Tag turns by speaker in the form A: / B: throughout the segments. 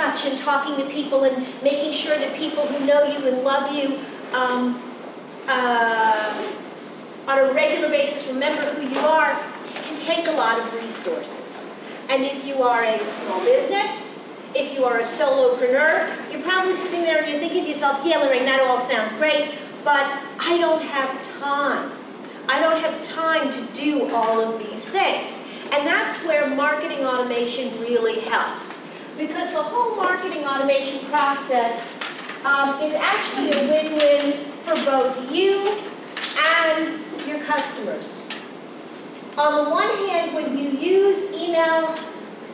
A: touch and talking to people and making sure that people who know you and love you on a regular basis remember who you are, can take a lot of resources. And if you are a small business, if you are a solopreneur, you're probably sitting there and you're thinking to yourself, yeah, Lorraine, that all sounds great, but I don't have time. I don't have time to do all of these things. And that's where marketing automation really helps. Because the whole marketing automation process is actually a win-win for both you and your customers. On the one hand, when you use email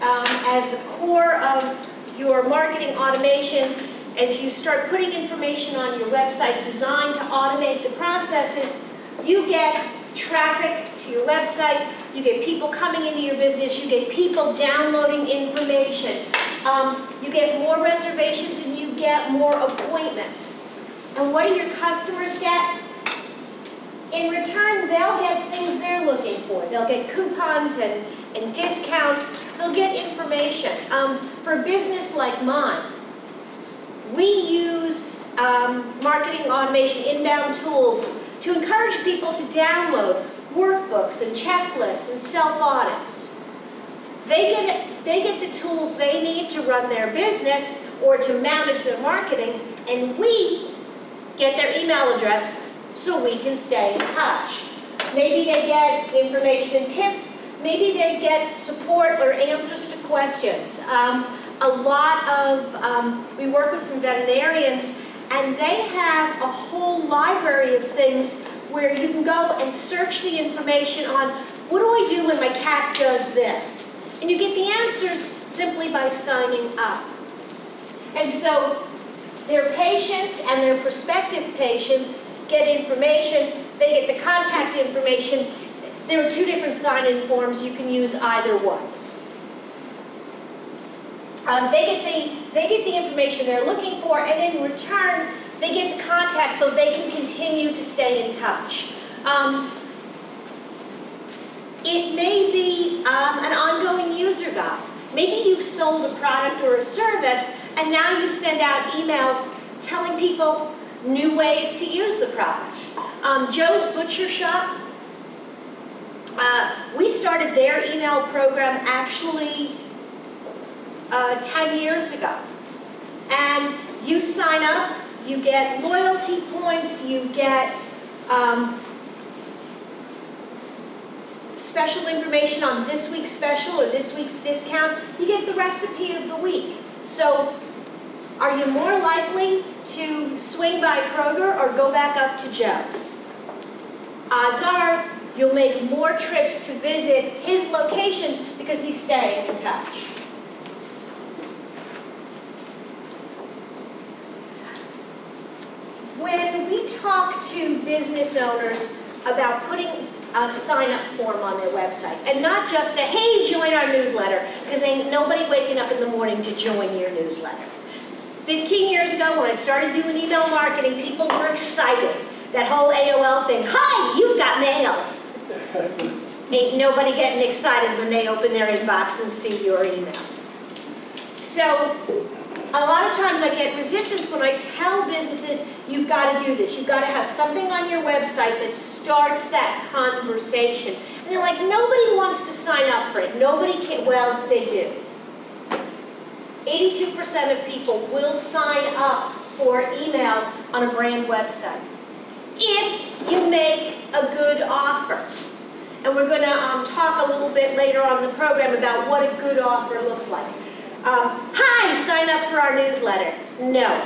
A: as the core of your marketing automation, as you start putting information on your website designed to automate the processes, you get traffic to your website, you get people coming into your business, you get people downloading information, you get more reservations and you get more appointments. And what do your customers get? In return, they'll get things they're looking for. They'll get coupons and discounts. They'll get information. For a business like mine, we use marketing automation inbound tools to encourage people to download workbooks and checklists and self-audits. They get the tools they need to run their business or to manage their marketing, and we get their email address so we can stay in touch. Maybe they get information and tips. Maybe they get support or answers to questions. We work with some veterinarians, and they have a whole library of things where you can go and search the information on, what do I do when my cat does this? And you get the answers simply by signing up. And so their patients and their prospective patients get information, they get the contact information. There are two different sign-in forms. You can use either one. They get the information they're looking for, and in return, they get the contact so they can continue to stay in touch. It may be an ongoing user guide. Maybe you've sold a product or a service, and now you send out emails telling people new ways to use the product. Joe's Butcher Shop, we started their email program actually 10 years ago. And you sign up, you get loyalty points, you get special information on this week's special or this week's discount. You get the recipe of the week. So are you more likely to swing by Kroger or go back up to Joe's? Odds are you'll make more trips to visit his location because he's staying in touch. When we talk to business owners about putting a sign-up form on their website, and not just a, hey, join our newsletter, because ain't nobody waking up in the morning to join your newsletter. 15 years ago, when I started doing email marketing, people were excited. That whole AOL thing, hi, you've got mail. Ain't nobody getting excited when they open their inbox and see your email. So, a lot of times I get resistance when I tell businesses, you've got to do this. You've got to have something on your website that starts that conversation. And they're like, nobody wants to sign up for it. Nobody can. Well, they do. 82% of people will sign up for email on a brand website if you make a good offer. And we're going to talk a little bit later on in the program about what a good offer looks like. Hi, sign up for our newsletter. No.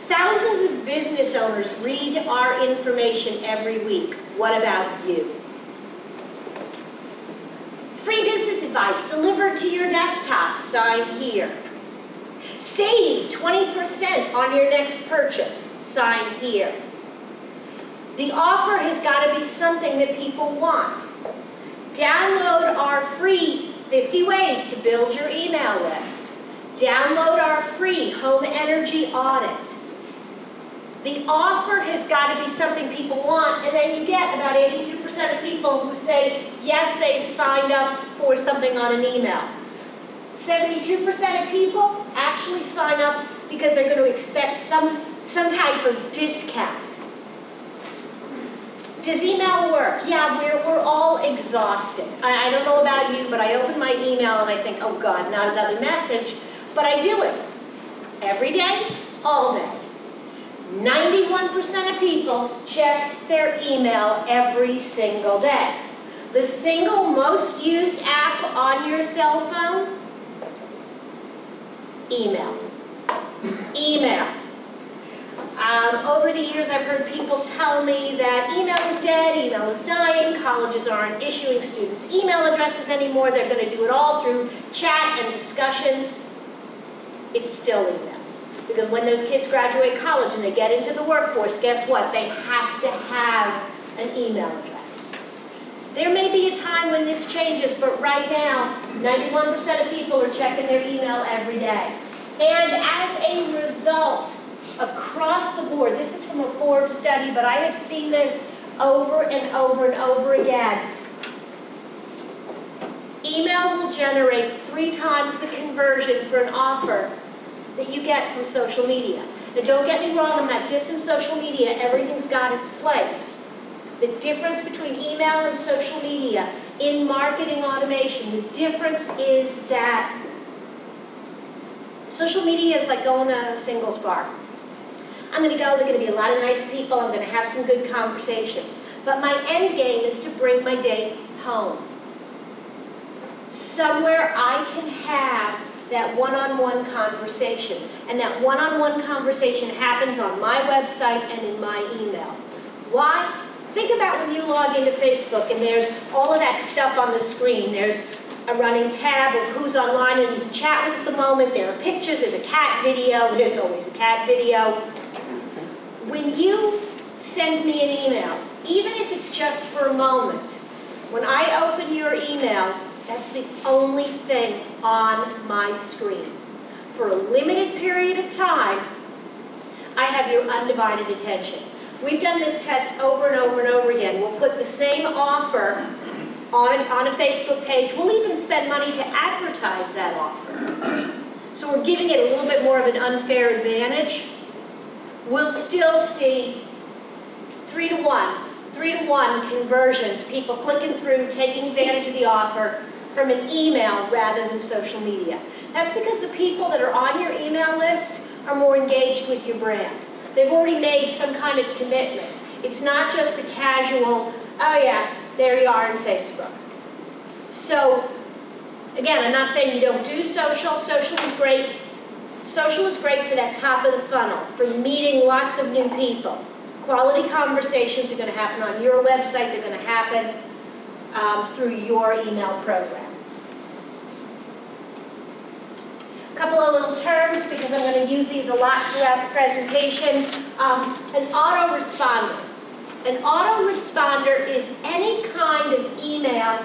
A: Thousands of business owners read our information every week. What about you? Free business advice delivered to your desktop. Sign here. Save 20% on your next purchase. Sign here. The offer has got to be something that people want. Download our free 50 ways to build your email list. Download our free home energy audit. The offer has got to be something people want, and then you get about 82% of people who say, yes, they've signed up for something on an email. 72% of people actually sign up because they're going to expect some type of discount. Does email work? Yeah, we're all exhausted. I don't know about you, but I open my email and I think, oh God, not another message. But I do it every day, all day. 91% of people check their email every single day. The single most used app on your cell phone? Email. Email. Over the years, I've heard people tell me that email is dead, email is dying, colleges aren't issuing students email addresses anymore, they're going to do it all through chat and discussions. It's still email. Because when those kids graduate college and they get into the workforce, guess what? They have to have an email address. There may be a time when this changes, but right now, 91% of people are checking their email every day. And as a result, across the board, this is from a Forbes study, but I have seen this over and over and over again. Email will generate 3 times the conversion for an offer that you get from social media. Now don't get me wrong, I'm not dissing social media, everything's got its place. The difference between email and social media in marketing automation, the difference is that social media is like going to a singles bar. I'm going to go, there are going to be a lot of nice people, I'm going to have some good conversations. But my end game is to bring my date home. Somewhere I can have that one-on-one conversation. And that one-on-one conversation happens on my website and in my email. Why? Think about when you log into Facebook and there's all of that stuff on the screen. There's a running tab of who's online and you can chat with at the moment. There are pictures, there's a cat video, there's always a cat video. When you send me an email, even if it's just for a moment, when I open your email, that's the only thing on my screen. For a limited period of time, I have your undivided attention. We've done this test over and over and over again. We'll put the same offer on a Facebook page. We'll even spend money to advertise that offer. So we're giving it a little bit more of an unfair advantage. We'll still see 3 to 1 conversions, people clicking through, taking advantage of the offer from an email rather than social media. That's because the people that are on your email list are more engaged with your brand. They've already made some kind of commitment. It's not just the casual, oh yeah, there you are in Facebook. So, again, I'm not saying you don't do social. Social is great. Social is great for that top of the funnel, for meeting lots of new people. Quality conversations are going to happen on your website. They're going to happen through your email program. A couple of little terms, because I'm going to use these a lot throughout the presentation. An autoresponder. An autoresponder is any kind of email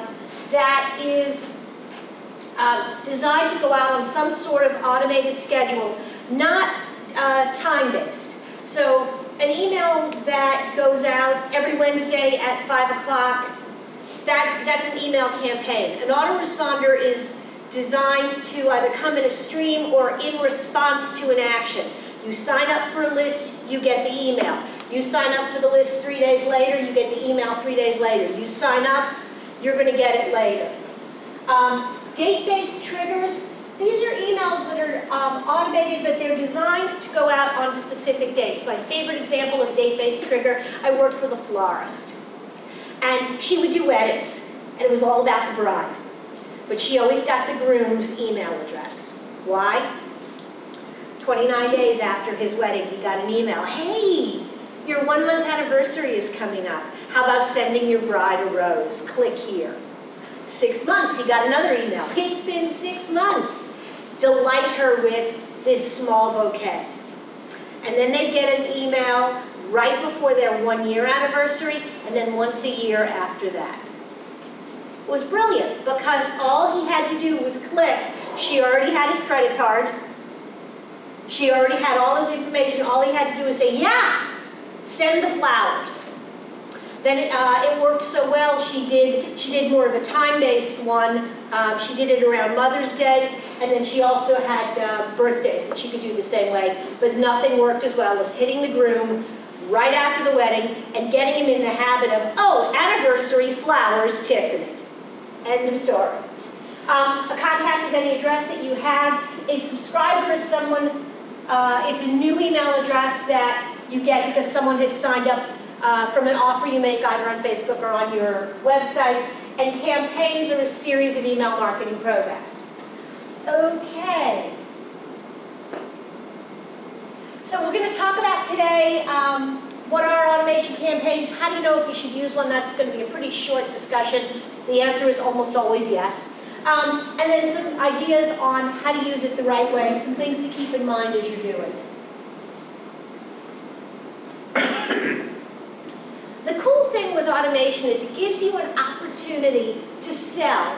A: that is designed to go out on some sort of automated schedule, not time-based. So an email that goes out every Wednesday at 5 o'clock, that's an email campaign. An autoresponder is designed to either come in a stream or in response to an action. You sign up for a list, you get the email. You sign up for the list 3 days later, you get the email 3 days later. You sign up, you're going to get it later. Date-based triggers, these are emails that are automated, but they're designed to go out on specific dates. My favorite example of date-based trigger, I worked with a florist. And she would do weddings, and it was all about the bride. But she always got the groom's email address. Why? 29 days after his wedding, he got an email. Hey, your 1-month anniversary is coming up. How about sending your bride a rose? Click here. 6 months, he got another email. It's been 6 months. Delight her with this small bouquet. And then they'd get an email right before their 1-year anniversary, and then once a year after that. It was brilliant, because all he had to do was click. She already had his credit card. She already had all his information. All he had to do was say, yeah, send the flowers. Then it worked so well, she did more of a time-based one. She did it around Mother's Day, and then she also had birthdays that she could do the same way, but nothing worked as well as hitting the groom right after the wedding and getting him in the habit of, oh, anniversary, flowers, Tiffany. End of story. A contact is any address that you have. A subscriber is someone, it's a new email address that you get because someone has signed up from an offer you make either on Facebook or on your website. And campaigns are a series of email marketing programs. Okay. So we're going to talk about today what are automation campaigns, how do you know if you should use one? That's going to be a pretty short discussion. The answer is almost always yes. And then some ideas on how to use it the right way, some things to keep in mind as you're doing it. The cool thing with automation is it gives you an opportunity to sell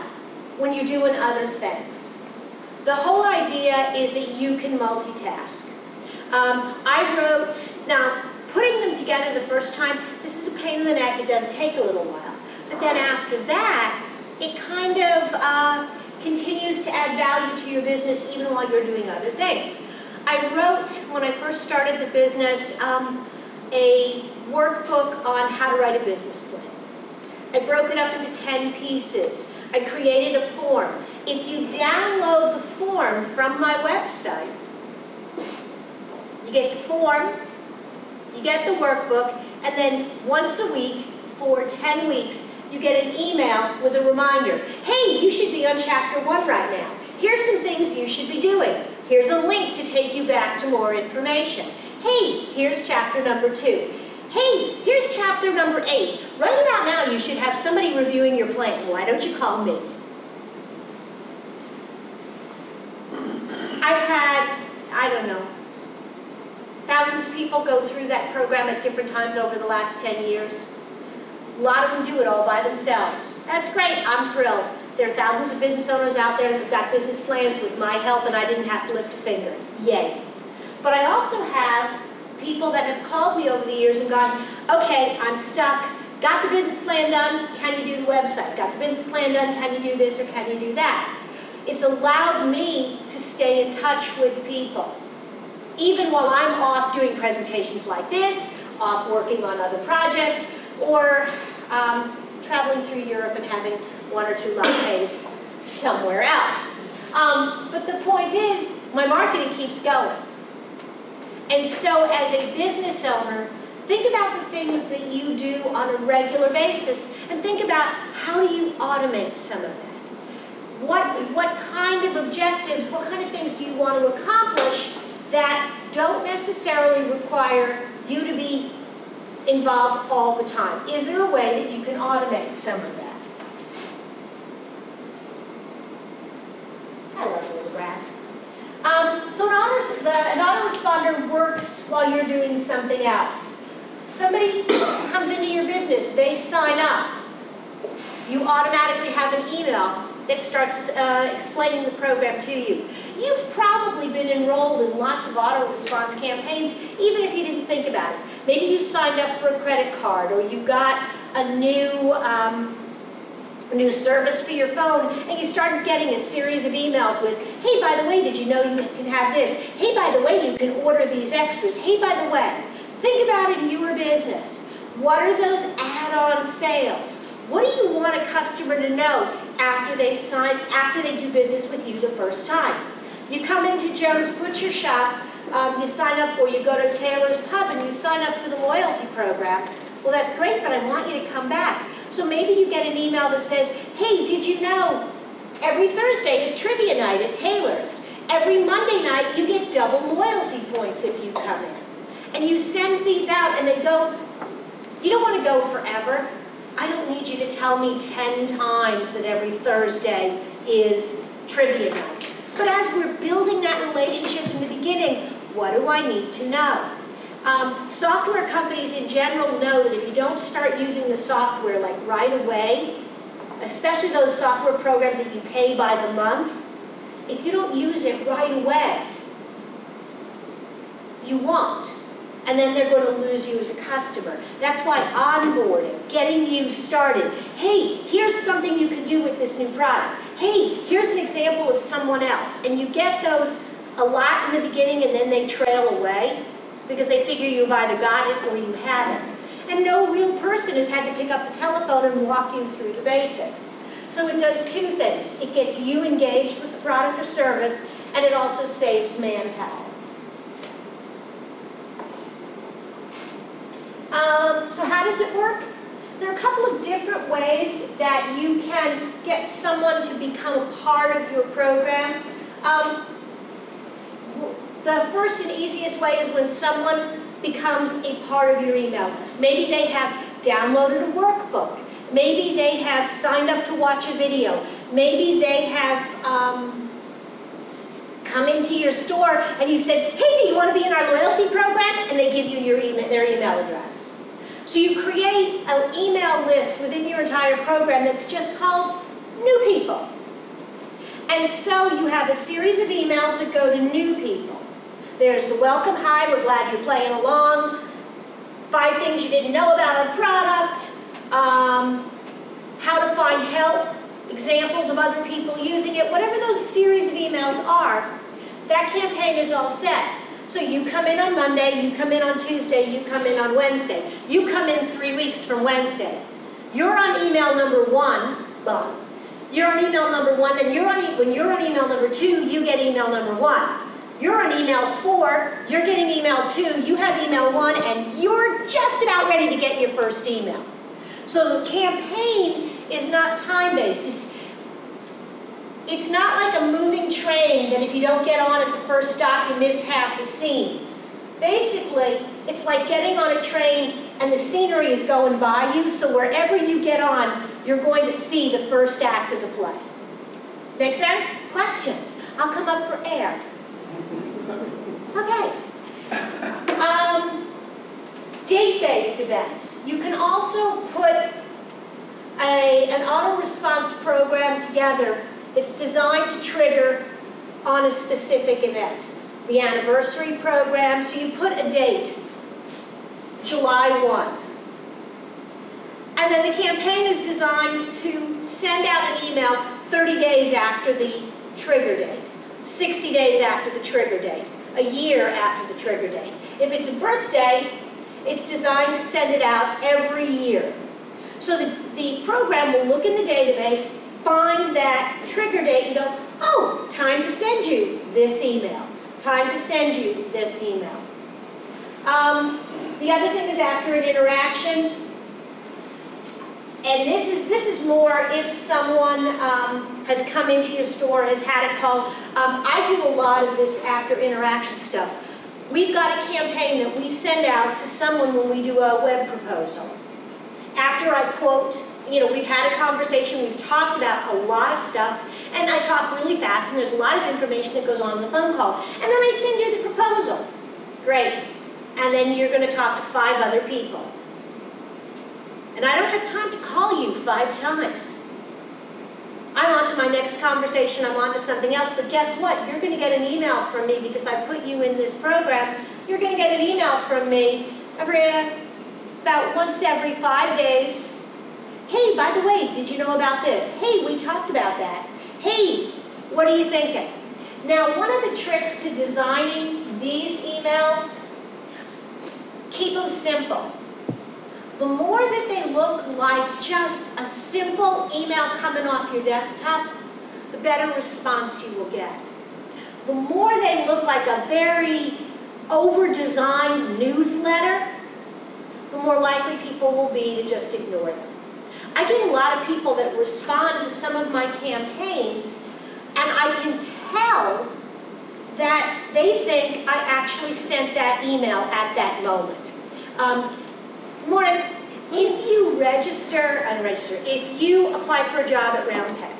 A: when you're doing other things. The whole idea is that you can multitask. Now, putting them together the first time, this is a pain in the neck, it does take a little while. But then after that, it kind of continues to add value to your business even while you're doing other things. I wrote, when I first started the business, a workbook on how to write a business plan. I broke it up into 10 pieces. I created a form. If you download the form from my website, you get the form, you get the workbook, and then once a week for 10 weeks, you get an email with a reminder. Hey, you should be on chapter 1 right now. Here's some things you should be doing. Here's a link to take you back to more information. Hey, here's chapter number 2. Hey, here's chapter number 8. Right about now, you should have somebody reviewing your plan. Why don't you call me? I've had, I don't know, thousands of people go through that program at different times over the last 10 years. A lot of them do it all by themselves. That's great, I'm thrilled. There are thousands of business owners out there who've got business plans with my help and I didn't have to lift a finger. Yay. But I also have people that have called me over the years and gone, okay, I'm stuck, got the business plan done, can you do the website? Got the business plan done, can you do this or can you do that? It's allowed me to stay in touch with people. Even while I'm off doing presentations like this, off working on other projects, or traveling through Europe and having 1 or 2 lattes somewhere else. But the point is, my marketing keeps going. And so as a business owner, think about the things that you do on a regular basis and think about how do you automate some of that. What kind of objectives, what kind of things do you want to accomplish that don't necessarily require you to be involved all the time? Is there a way that you can automate some of that? I love a little graph. So an autoresponder works while you're doing something else. Somebody comes into your business, they sign up. You automatically have an email that starts explaining the program to you. You've probably been enrolled in lots of auto-response campaigns, even if you didn't think about it. Maybe you signed up for a credit card, or you got a new service for your phone, and you started getting a series of emails with, hey, by the way, did you know you can have this? Hey, by the way, you can order these extras. Hey, by the way, think about it in your business. What are those add-on sales? What do you want a customer to know after they do business with you the first time? You come into Joe's Butcher Shop, you sign up, or you go to Taylor's Pub and you sign up for the loyalty program. Well, that's great, but I want you to come back. So maybe you get an email that says, hey, did you know every Thursday is trivia night at Taylor's? Every Monday night you get double loyalty points if you come in. And you send these out and they go, you don't want to go forever. I don't need you to tell me 10 times that every Thursday is trivia night. But as we're building that relationship in the beginning, what do I need to know? Software companies in general know that if you don't start using the software like right away, especially those software programs that you pay by the month, if you don't use it right away, you won't. and then they're going to lose you as a customer. That's why onboarding, getting you started. Hey, here's something you can do with this new product. Hey, here's an example of someone else. And you get those a lot in the beginning, and then they trail away because they figure you've either got it or you haven't. And no real person has had to pick up the telephone and walk you through the basics. So it does two things. It gets you engaged with the product or service, and it also saves manpower. So how does it work? There are a couple of different ways that you can get someone to become a part of your program. The first and easiest way is when someone becomes a part of your email list. Maybe they have downloaded a workbook. Maybe they have signed up to watch a video. Maybe they have come into your store and you said, hey, do you want to be in our loyalty program? And they give you their email address. So you create an email list within your entire program that's just called new people. And so you have a series of emails that go to new people. There's the welcome, hi, we're glad you're playing along. 5 things you didn't know about our product. How to find help. Examples of other people using it. Whatever those series of emails are, that campaign is all set. So you come in on Monday, you come in on Tuesday, you come in on Wednesday. You come in 3 weeks from Wednesday. You're on email number 1. Well, you're on email number 1, then when you're on email number 2, you get email number 1. You're on email 4, you're getting email 2, you have email 1, and you're just about ready to get your first email. So the campaign is not time-based. It's not like a moving train that if you don't get on at the first stop, you miss half the scenes. Basically, it's like getting on a train and the scenery is going by you, so wherever you get on, you're going to see the first act of the play. Make sense? Questions? I'll come up for air. Okay. Date-based events. You can also put an auto-response program together that's designed to trigger on a specific event. The anniversary program, so you put a date, July 1. And then the campaign is designed to send out an email 30 days after the trigger date, 60 days after the trigger date, a year after the trigger date. If it's a birthday, it's designed to send it out every year. So the program will look in the database, find that trigger date and go, oh, time to send you this email. Time to send you this email. The other thing is after an interaction, and this is more if someone has come into your store, has had a call. I do a lot of this after interaction stuff. We've got a campaign that we send out to someone when we do a web proposal. After I quote, we've had a conversation, we've talked about a lot of stuff, and I talk really fast, and there's a lot of information that goes on in the phone call. And then I send you the proposal. Great. And then you're going to talk to 5 other people. And I don't have time to call you 5 times. I'm on to my next conversation, I'm on to something else, but guess what? You're going to get an email from me because I put you in this program. You're going to get an email from me about once every 5 days. Hey, by the way, did you know about this? Hey, we talked about that. Hey, what are you thinking? Now, one of the tricks to designing these emails, keep them simple. The more that they look like just a simple email coming off your desktop, the better response you will get. The more they look like a very over-designed newsletter, the more likely people will be to just ignore them. I get a lot of people that respond to some of my campaigns, and I can tell that they think I actually sent that email at that moment. If you if you apply for a job at Round Peg,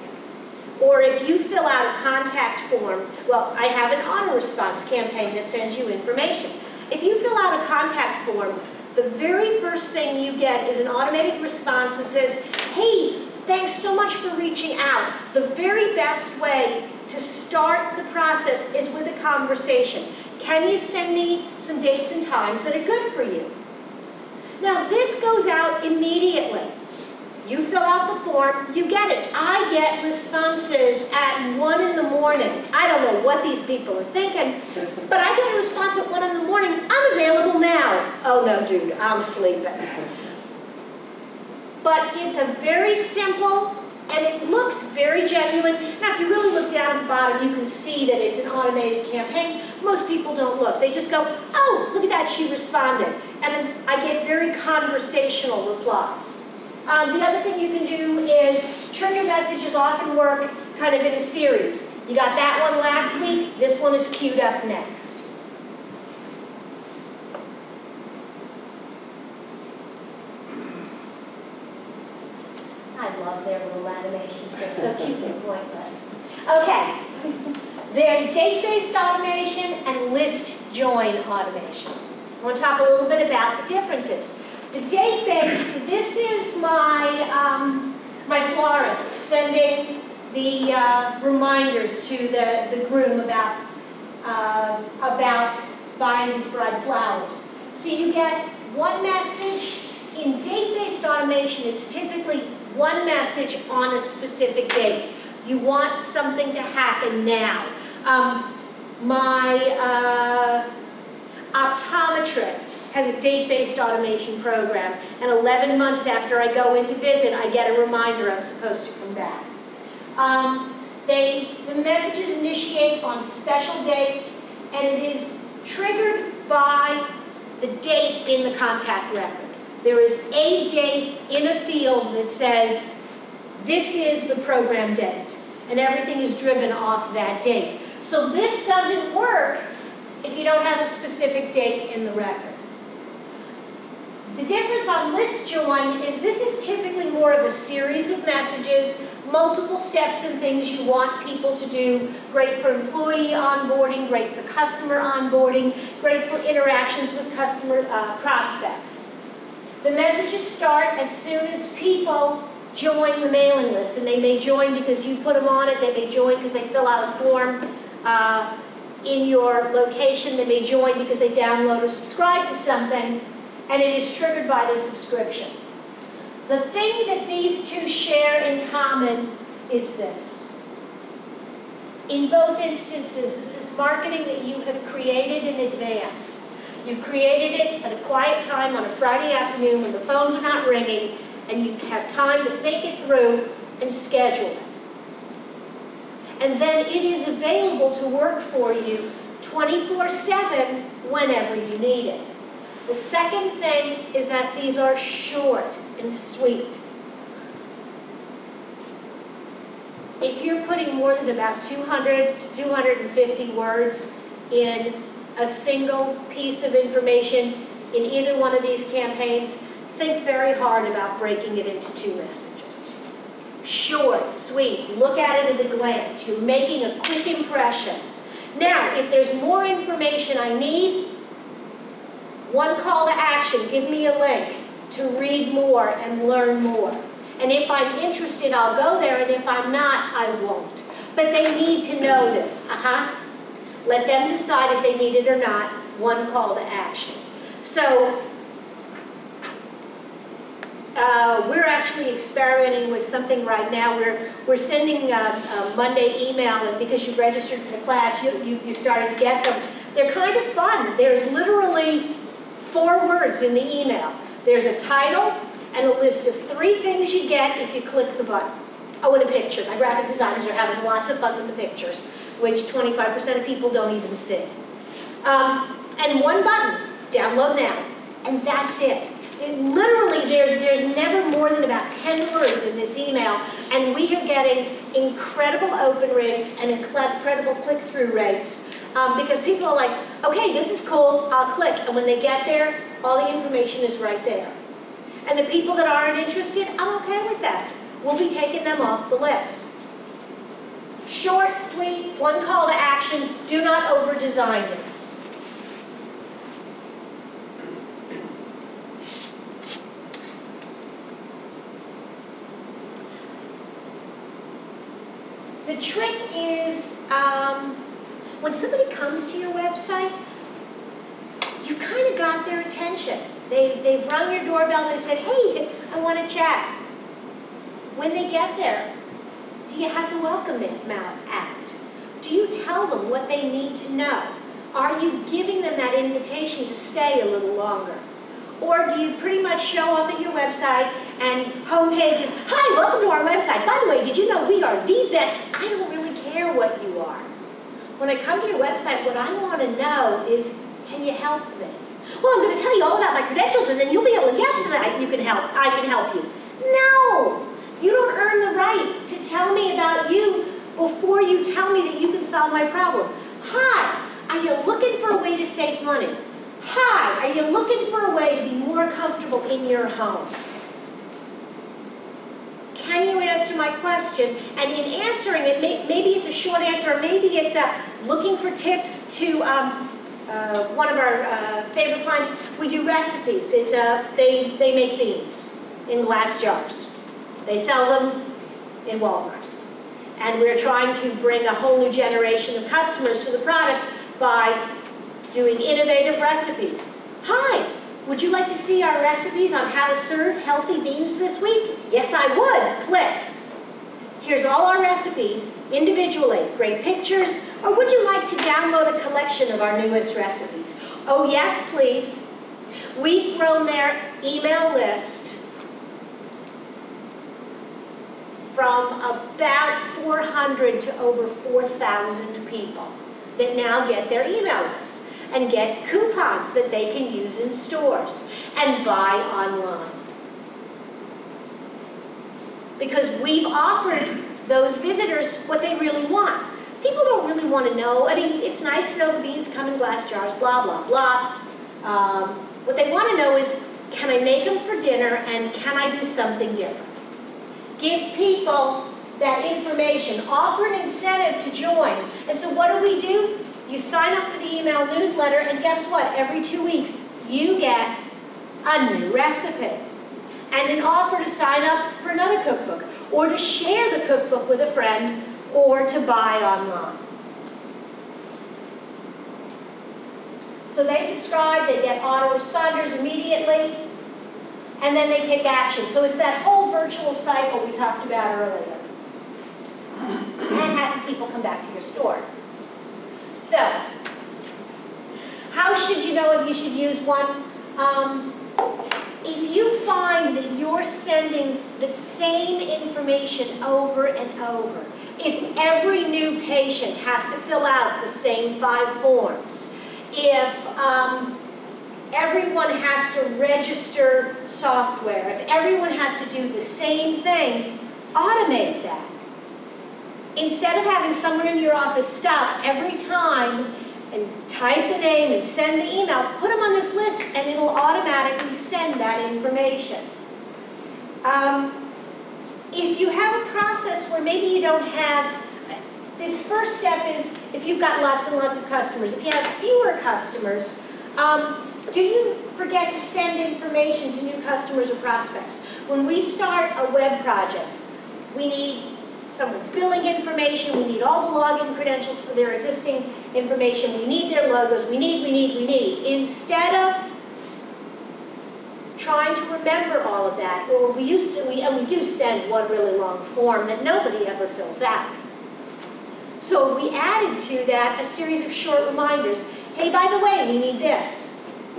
A: or if you fill out a contact form, well, I have an auto-response campaign that sends you information. If you fill out a contact form, the very first thing you get is an automated response that says, hey, thanks so much for reaching out. The very best way to start the process is with a conversation. Can you send me some dates and times that are good for you? Now, this goes out immediately. You fill out the form, you get it. I get responses at 1 in the morning. I don't know what these people are thinking, but I get a response at 1 in the morning. I'm available now. Oh no, dude, I'm sleeping. But it's a very simple, and it looks very genuine. Now, if you really look down at the bottom, you can see that it's an automated campaign. Most people don't look. They just go, oh, look at that, she responded. And I get very conversational replies. The other thing you can do is trigger messages often work kind of in a series. You got that one last week, this one is queued up next. I love their little animations, they're so cute and pointless. Okay, there's date-based automation and list join automation. I want to talk a little bit about the differences. The date-based, this is my, my florist sending the reminders to the groom about buying his bride flowers. So you get one message. In date-based automation, it's typically one message on a specific date. You want something to happen now. My optometrist has a date-based automation program, and 11 months after I go in to visit, I get a reminder I'm supposed to come back. The messages initiate on special dates, and it is triggered by the date in the contact record. There is a date in a field that says, this is the program date, and everything is driven off that date. So this doesn't work if you don't have a specific date in the record. The difference on list join is this is typically more of a series of messages, multiple steps and things you want people to do. Great for employee onboarding, great for customer onboarding, great for interactions with customer prospects. The messages start as soon as people join the mailing list, and they may join because you put them on it, they may join because they fill out a form in your location, they may join because they download or subscribe to something, and it is triggered by their subscription. The thing that these two share in common is this. In both instances, this is marketing that you have created in advance. You've created it at a quiet time on a Friday afternoon when the phones are not ringing, and you have time to think it through and schedule it. And then it is available to work for you 24/7 whenever you need it. The second thing is that these are short and sweet. If you're putting more than about 200 to 250 words in a single piece of information in either one of these campaigns, think very hard about breaking it into 2 messages. Short, sweet, look at it at a glance. You're making a quick impression. Now, if there's more information I need, one call to action, give me a link to read more and learn more. And if I'm interested, I'll go there, and if I'm not, I won't. But they need to know this. Let them decide if they need it or not. One call to action. So, we're actually experimenting with something right now. We're sending a Monday email, and because you've registered for the class, you started to get them. They're kind of fun. There's literally 4 words in the email. There's a title and a list of 3 things you get if you click the button. Oh, and a picture. My graphic designers are having lots of fun with the pictures, which 25% of people don't even see. And 1 button, download now, and that's it. Literally, there's never more than about 10 words in this email, and we are getting incredible open rates and incredible click-through rates because people are like, okay, this is cool, I'll click, and when they get there, all the information is right there. And the people that aren't interested, I'm okay with that. We'll be taking them off the list. Short, sweet, 1 call to action, do not over-design this. The trick is, when somebody comes to your website, got their attention. They've rung your doorbell and they've said, hey, I want to chat. When they get there, do you have the welcome act? Do you tell them what they need to know? Are you giving them that invitation to stay a little longer? Or do you pretty much show up at your website and homepage is, hi, welcome to our website. By the way, did you know we are the best? I don't really care what you are. When I come to your website, what I want to know is, can you help me? Well, I'm going to tell you all about my credentials and then you'll be able to guess that I can help you. No, you don't earn the right to tell me about you before you tell me that you can solve my problem. Hi, are you looking for a way to save money? Hi, are you looking for a way to be more comfortable in your home? Can you answer my question? And in answering it, maybe it's a short answer, or maybe it's looking for tips to one of our favorite clients. We do recipes. It's they make beans in glass jars. They sell them in Walmart. And we're trying to bring a whole new generation of customers to the product by doing innovative recipes. Hi, would you like to see our recipes on how to serve healthy beans this week? Yes, I would. Click. Here's all our recipes individually. Great pictures. Or would you like to download a collection of our newest recipes? Oh, yes, please. We've grown their email list from about 400 to over 4,000 people that now get their email lists and get coupons that they can use in stores and buy online. Because we've offered those visitors what they really want. People don't really want to know. I mean, it's nice to know the beans come in glass jars, blah, blah, blah. What they want to know is, can I make them for dinner and can I do something different? Give people that information. Offer an incentive to join. And so what do? You sign up for the email newsletter, and guess what? Every 2 weeks, you get a new recipe and an offer to sign up for another cookbook, or to share the cookbook with a friend, or to buy online. So they subscribe, they get autoresponders immediately, and then they take action. So it's that whole virtual cycle we talked about earlier. And having people come back to your store. So, how should you know if you should use one? If you find that you're sending the same information over and over, if every new patient has to fill out the same 5 forms, if everyone has to register software, if everyone has to do the same things, automate that. Instead of having someone in your office stop every time and type the name and send the email, put them on this list and it'll automatically send that information. If you have a process where maybe you don't have, this first step is if you've got lots and lots of customers. If you have fewer customers, do you forget to send information to new customers or prospects? When we start a web project, we need someone's billing information, we need all the login credentials for their existing information, we need their logos, we need. Instead of trying to remember all of that, or we do send one really long form that nobody ever fills out. So we added to that a series of short reminders. Hey, by the way, we need this.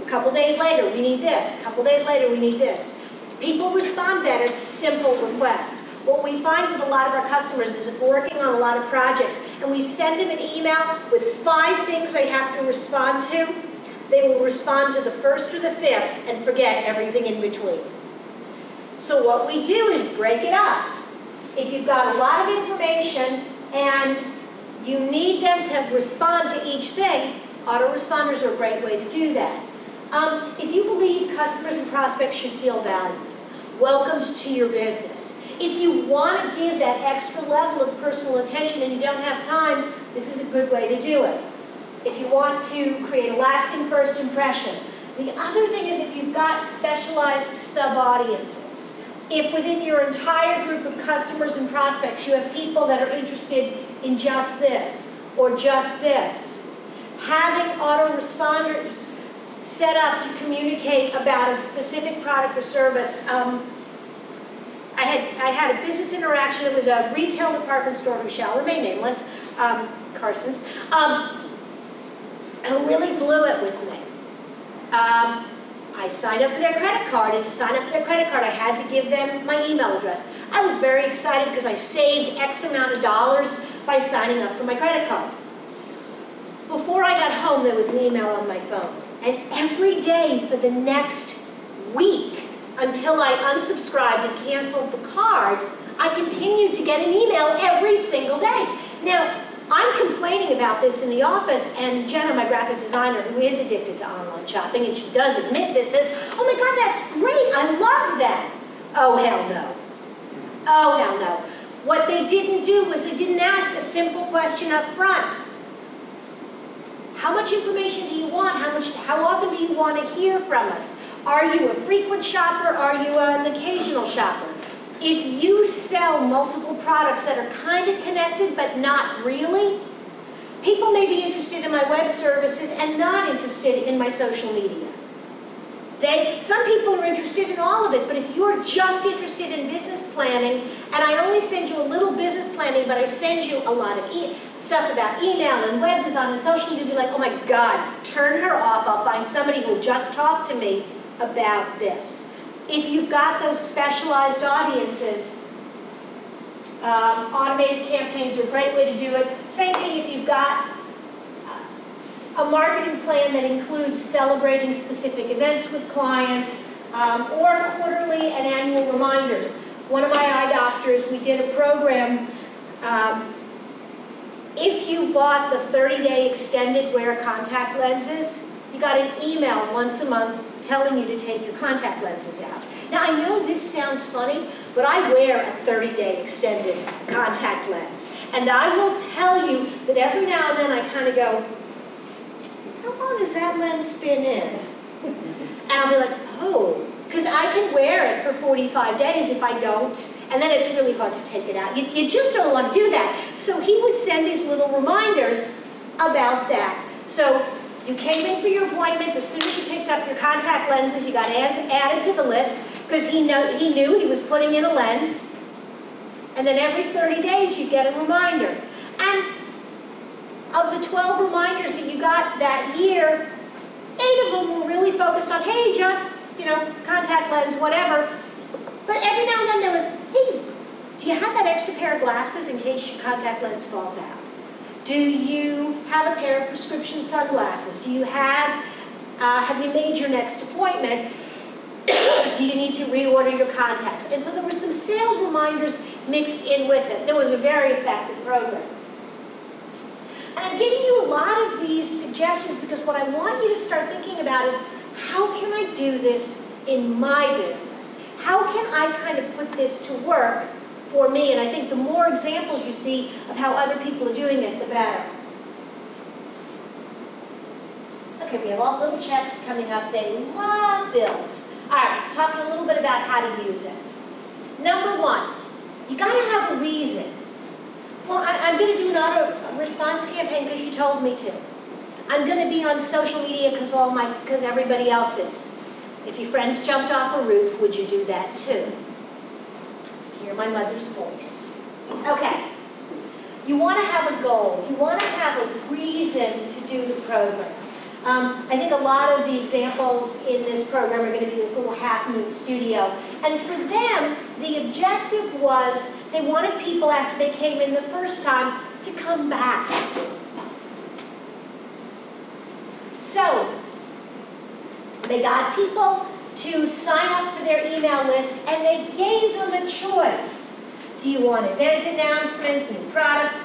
A: A couple days later, we need this. A couple days later, we need this. People respond better to simple requests. What we find with a lot of our customers is if we're working on a lot of projects and we send them an email with 5 things they have to respond to, they will respond to the 1st or the 5th and forget everything in between. So what we do is break it up. If you've got a lot of information and you need them to respond to each thing, autoresponders are a great way to do that. If you believe customers and prospects should feel valued, welcomed to your business. If you want to give that extra level of personal attention and you don't have time, this is a good way to do it. If you want to create a lasting first impression. The other thing is if you've got specialized sub-audiences. If within your entire group of customers and prospects you have people that are interested in just this or just this, having autoresponders set up to communicate about a specific product or service. I had a business interaction. It was a retail department store who shall remain nameless, Carson's, who really blew it with me. I signed up for their credit card, and to sign up for their credit card, I had to give them my email address. I was very excited because I saved X amount of dollars by signing up for my credit card. Before I got home, there was an email on my phone. And every day for the next week, until I unsubscribed and canceled the card, I continued to get an email every single day. Now, I'm complaining about this in the office, and Jenna, my graphic designer, who is addicted to online shopping, and she does admit this, says, "Oh my God, that's great, I love that." Oh, hell no. Oh, hell no. What they didn't do was they didn't ask a simple question up front. How much information do you want? How often do you want to hear from us? Are you a frequent shopper? Are you an occasional shopper? If you sell multiple products that are kind of connected but not really, people may be interested in my web services and not interested in my social media. Some people are interested in all of it, but if you're just interested in business planning, and I only send you a little business planning, but I send you a lot of stuff about email and web design and social, you'll be like, oh my God, turn her off. I'll find somebody who will just talk to me about this. If you've got those specialized audiences, automated campaigns are a great way to do it. Same thing if you've got a marketing plan that includes celebrating specific events with clients, or quarterly and annual reminders. One of my eye doctors, we did a program. If you bought the 30-day extended wear contact lenses, you got an email once a month telling you to take your contact lenses out. Now, I know this sounds funny, but I wear a 30-day extended contact lens. And I will tell you that every now and then I kind of go, how long has that lens been in? And I'll be like, oh, because I can wear it for 45 days if I don't, and then it's really hard to take it out. You just don't want to do that. So he would send these little reminders about that. So you came in for your appointment. As soon as you picked up your contact lenses, you got added to the list because he knew he was putting in a lens. And then every 30 days you get a reminder. And of the 12 reminders that you got that year, 8 of them were really focused on, hey, just, contact lens, whatever. But every now and then there was, hey, do you have that extra pair of glasses in case your contact lens falls out? Do you have a pair of prescription sunglasses? Do you have you made your next appointment? Do you need to reorder your contacts? And so there were some sales reminders mixed in with it. It was a very effective program. And I'm giving you a lot of these suggestions because what I want you to start thinking about is, how can I do this in my business? How can I kind of put this to work for me? And I think the more examples you see of how other people are doing it, the better. Okay, we have all little checks coming up. They love bills. All right, talking a little bit about how to use it. Number 1, you got to have a reason. Well, I'm going to do an auto response campaign because you told me to. I'm going to be on social media because everybody else is. If your friends jumped off a roof, would you do that too? Hear my mother's voice. Okay. You want to have a goal. You want to have a reason to do the program. I think a lot of the examples in this program are going to be this little half-moon studio. And for them, the objective was they wanted people after they came in the first time to come back. So they got people to sign up for their email list, and they gave them a choice. Do you want event announcements, new product?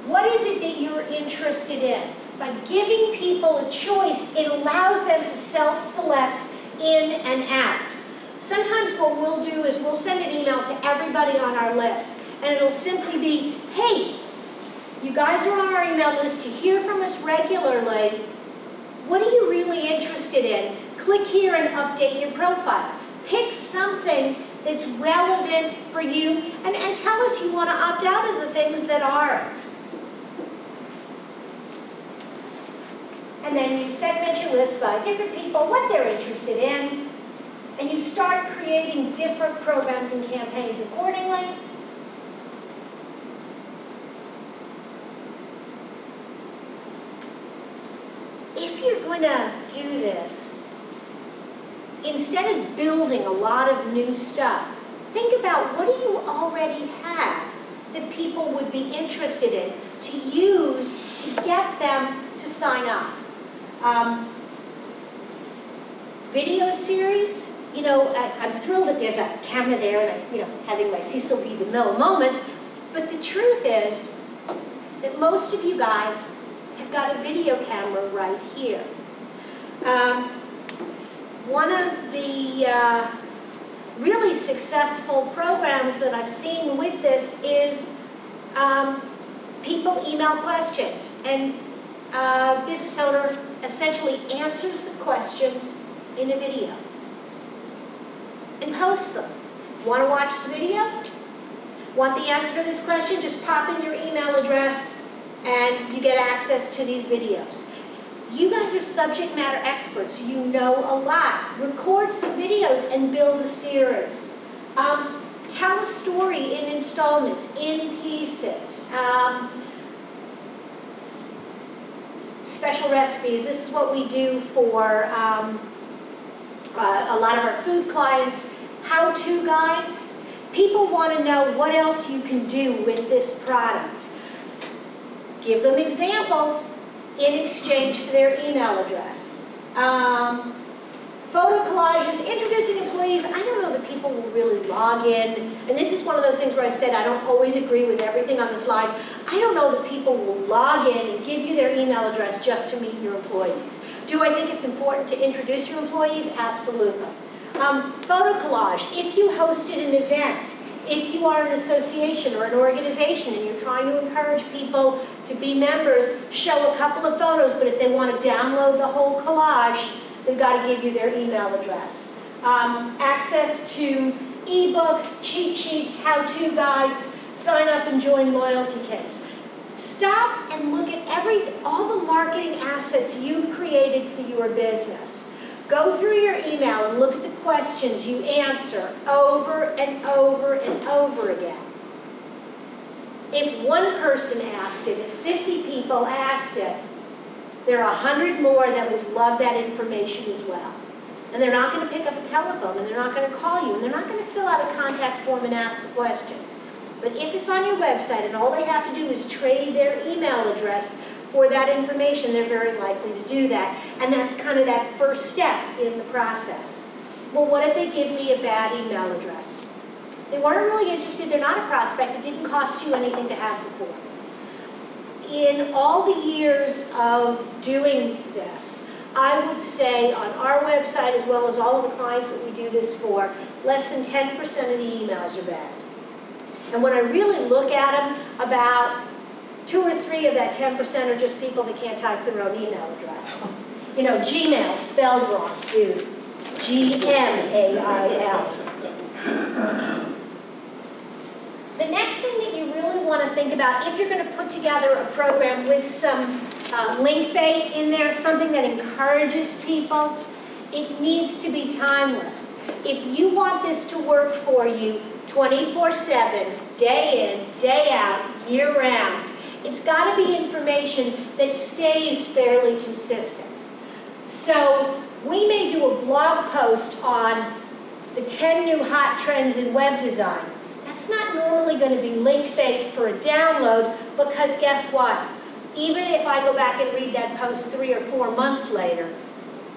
A: What is it that you're interested in? By giving people a choice, it allows them to self-select in and out. Sometimes what we'll do is we'll send an email to everybody on our list, and it'll simply be, hey, you guys are on our email list, you hear from us regularly, what are you really interested in? Click here and update your profile. Pick something that's relevant for you, and tell us you want to opt out of the things that aren't. And then you segment your list by different people, what they're interested in, and you start creating different programs and campaigns accordingly. If you're going to do this, instead of building a lot of new stuff, think about what do you already have that people would be interested in to use to get them to sign up. Video series, you know, I'm thrilled that there's a camera there and I'm, you know, having my Cecil B. DeMille moment, but the truth is that most of you guys have got a video camera right here. One of the really successful programs that I've seen with this is people email questions, and a business owner essentially answers the questions in a video and posts them. Want to watch the video? Want the answer to this question? Just pop in your email address and you get access to these videos. You guys are subject matter experts. You know a lot. Record some videos and build a series. Tell a story in installments, in pieces. Special recipes. This is what we do for a lot of our food clients. How-to guides. People want to know what else you can do with this product. Give them examples in exchange for their email address. Photo collages, introducing employees. I don't know that people will really log in. And this is one of those things where I said I don't always agree with everything on the slide. I don't know that people will log in and give you their email address just to meet your employees. Do I think it's important to introduce your employees? Absolutely. Photo collage. If you hosted an event, if you are an association or an organization and you're trying to encourage people to be members, show a couple of photos, but if they want to download the whole collage, they've got to give you their email address. Access to ebooks, cheat sheets, how-to guides, sign up and join loyalty kits. Stop and look at all the marketing assets you've created for your business. Go through your email and look at the questions you answer over and over and over again. If one person asked it, if 50 people asked it, there are 100 more that would love that information as well. And they're not going to pick up a telephone, and they're not going to call you, and they're not going to fill out a contact form and ask the question. But if it's on your website and all they have to do is trade their email address for that information, they're very likely to do that. And that's kind of that first step in the process. Well, what if they give me a bad email address? They weren't really interested, they're not a prospect, it didn't cost you anything to have before. In all the years of doing this, I would say on our website, as well as all of the clients that we do this for, less than 10% of the emails are bad. And when I really look at them, about 2 or 3 of that 10% are just people that can't type their own email address. You know, Gmail spelled wrong, dude. G-M-A-I-L. The next thing that you really want to think about, if you're going to put together a program with some link bait in there, something that encourages people, it needs to be timeless. If you want this to work for you 24/7, day in, day out, year-round, it's got to be information that stays fairly consistent. So we may do a blog post on the 10 new hot trends in web design. That's not normally going to be link bait for a download, because guess what? Even if I go back and read that post 3 or 4 months later,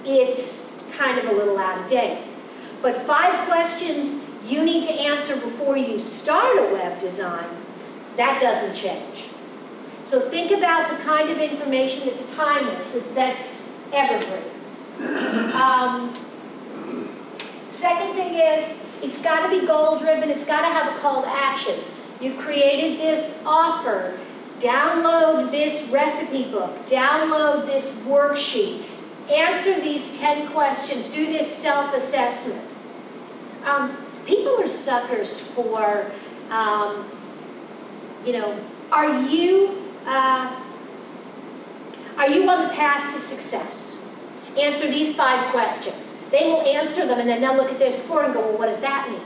A: it's kind of a little out of date. But 5 questions you need to answer before you start a web design, that doesn't change. So think about the kind of information that's timeless, that's evergreen. Second thing is, it's got to be goal-driven, it's got to have a call to action. You've created this offer, download this recipe book, download this worksheet, answer these 10 questions, do this self-assessment. People are suckers for, you know, are Are you on the path to success? Answer these 5 questions. They will answer them and then they'll look at their score and go, well, what does that mean?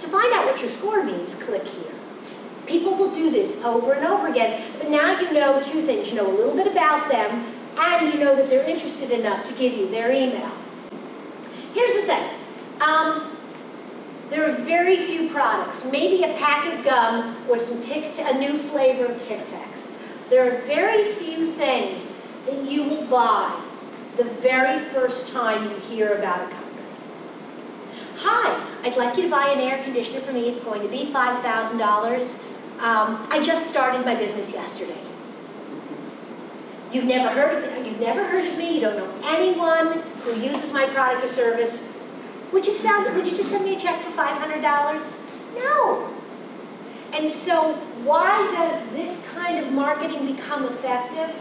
A: To find out what your score means, click here. People will do this over and over again, but now you know 2 things. You know a little bit about them, and you know that they're interested enough to give you their email. Here's the thing. There are very few products, maybe a pack of gum or a new flavor of Tic Tacs. There are very few things that you will buy the very first time you hear about a company. Hi, I'd like you to buy an air conditioner for me. It's going to be $5,000. I just started my business yesterday. You've never heard of me, you don't know anyone who uses my product or service. Would you just send me a check for $500? No. And so why does this kind of marketing become effective?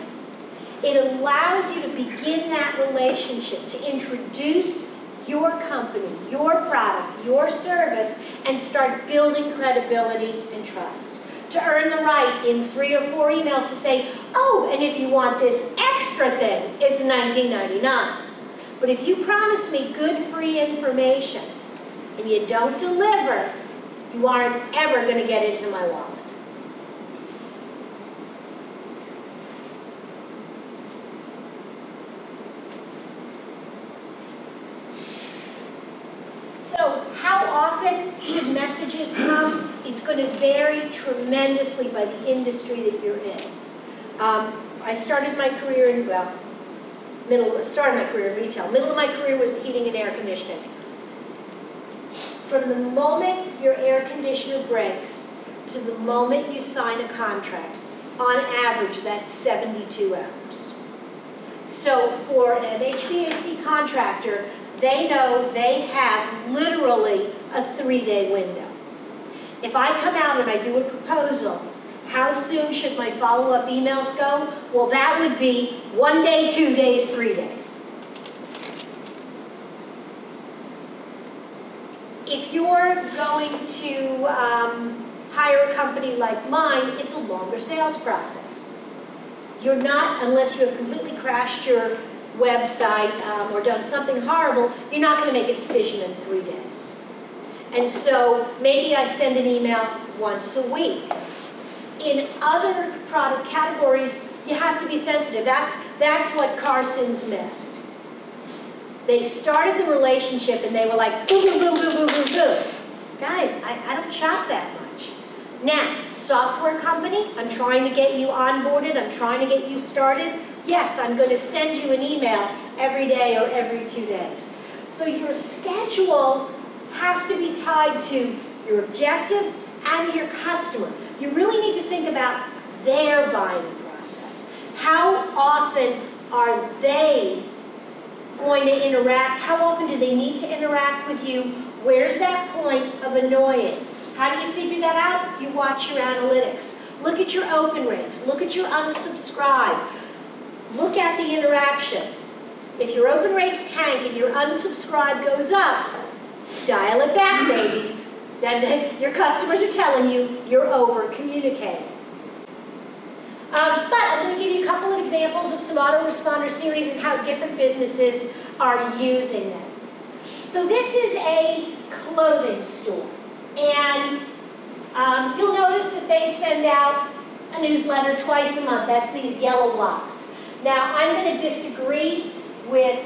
A: It allows you to begin that relationship, to introduce your company, your product, your service, and start building credibility and trust. To earn the right in 3 or 4 emails to say, oh, and if you want this extra thing, it's $19.99. But if you promise me good free information and you don't deliver, you aren't ever going to get into my wallet. So how often should messages come? It's going to vary tremendously by the industry that you're in. I started my career in, started my career in retail. Middle of my career was in heating and air conditioning. From the moment your air conditioner breaks to the moment you sign a contract, on average, that's 72 hours. So for an HVAC contractor, they know they have literally a 3-day window. If I come out and I do a proposal, how soon should my follow-up emails go? Well, that would be 1 day, 2 days, 3 days. If you're going to hire a company like mine, it's a longer sales process. You're not, unless you have completely crashed your website or done something horrible, you're not going to make a decision in 3 days. And so maybe I send an email once a week. In other product categories, you have to be sensitive. That's what Carson's missed. They started the relationship and they were like, boom, boom, boom, boom, boom, boom, boom. Guys, I don't shop that much. Now, software company, I'm trying to get you onboarded, I'm trying to get you started. Yes, I'm going to send you an email every day or every 2 days. So your schedule has to be tied to your objective and your customer. You really need to think about their buying process. How often are they going to interact? How often do they need to interact with you? Where's that point of annoying? How do you figure that out? You watch your analytics. Look at your open rates. Look at your unsubscribe. Look at the interaction. If your open rates tank and your unsubscribe goes up, dial it back, babies. Then your customers are telling you you're over-communicating. But I'm going to give you a couple of examples of some autoresponder series and how different businesses are using them. So this is a clothing store. And you'll notice that they send out a newsletter twice a month. That's these yellow blocks. Now, I'm going to disagree with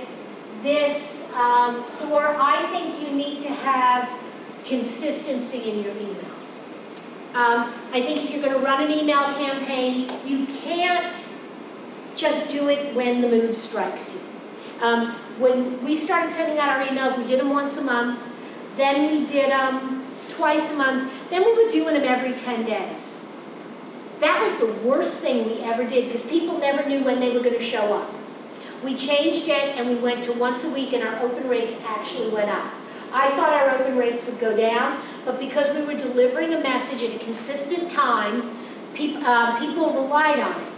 A: this store. I think you need to have consistency in your emails. I think if you're going to run an email campaign, you can't just do it when the mood strikes you. When we started sending out our emails, we did them once a month. Then we did them twice a month. Then we would do them every 10 days. That was the worst thing we ever did because people never knew when they were going to show up. We changed it and we went to once a week and our open rates actually went up. I thought our open rates would go down, but because we were delivering a message at a consistent time, people relied on it.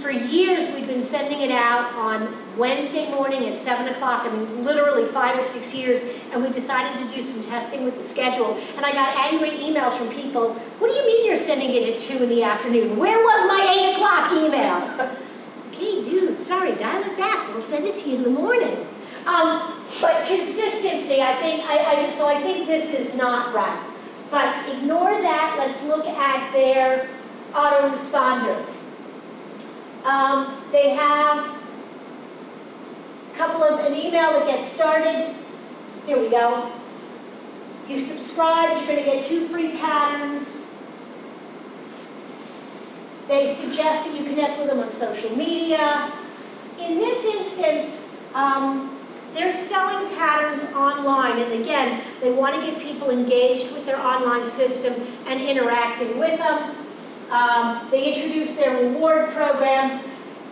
A: For years, we've been sending it out on Wednesday morning at 7 o'clock, I mean, literally 5 or 6 years, and we decided to do some testing with the schedule. And I got angry emails from people, what do you mean you're sending it at 2 in the afternoon? Where was my 8 o'clock email? sorry, dial it back. We'll send it to you in the morning. But consistency, I think this is not right. But ignore that. Let's look at their autoresponder. They have an email that gets started. Here we go. You subscribed, you're going to get 2 free patterns. They suggest that you connect with them on social media. In this instance, they're selling patterns online, and again, they want to get people engaged with their online system and interacting with them. They introduce their reward program,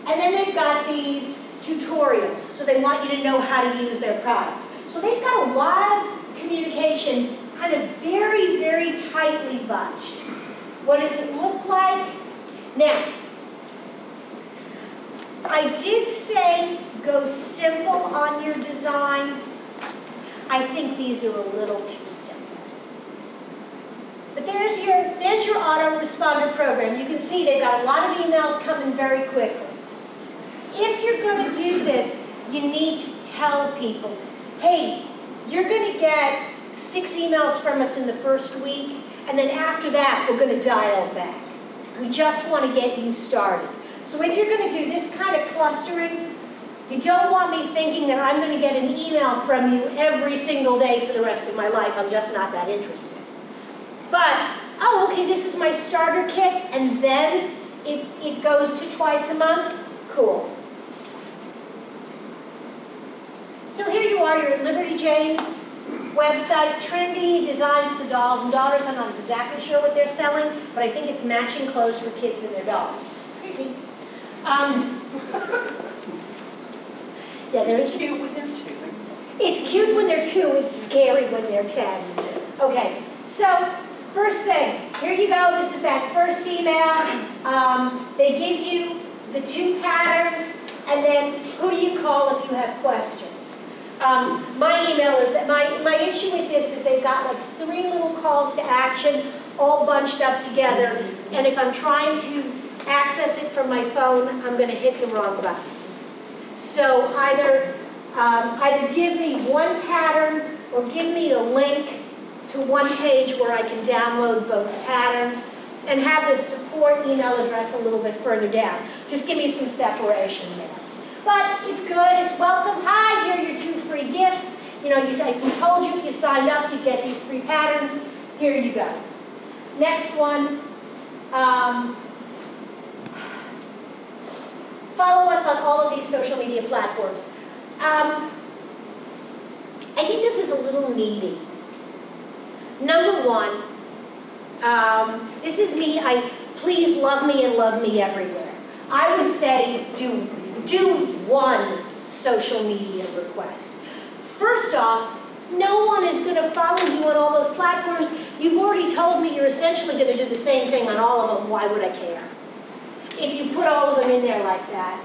A: and then they've got these tutorials, so they want you to know how to use their product. So they've got a lot of communication kind of very, very tightly bunched. What does it look like? Now, I did say go simple on your design. I think these are a little too simple. But there's your autoresponder program. You can see they've got a lot of emails coming very quickly. If you're going to do this, you need to tell people, hey, you're going to get 6 emails from us in the first week, and then after that, we're going to dial back. We just want to get you started. So if you're going to do this kind of clustering, you don't want me thinking that I'm going to get an email from you every single day for the rest of my life. I'm just not that interested. But, oh, okay, this is my starter kit, and then it goes to twice a month. Cool. So here you are, you're at Liberty Jane's website, trendy designs for dolls and daughters. I'm not exactly sure what they're selling, but I think it's matching clothes for kids and their dolls. Creepy. Yeah,
B: It's cute when they're 2.
A: It's cute when they're 2. It's scary when they're 10. Okay, so first thing, here you go. This is that first email. They give you the 2 patterns, and then who do you call if you have questions? My email is that my issue with this is they've got like 3 little calls to action all bunched up together, and if I'm trying to access it from my phone, I'm going to hit the wrong button. So either give me 1 pattern or give me a link to 1 page where I can download both patterns and have the support email address a little bit further down. Just give me some separation there. But it's good, it's welcome. Hi, here are your 2 free gifts. You know, we told you if you signed up, you'd get these free patterns. Here you go. Next one. Follow us on all of these social media platforms. I think this is a little needy. Number 1, this is me. Please love me and love me everywhere. I would say do 1 social media request. First off, no one is going to follow you on all those platforms. You've already told me you're essentially going to do the same thing on all of them. Why would I care? If you put all of them in there like that,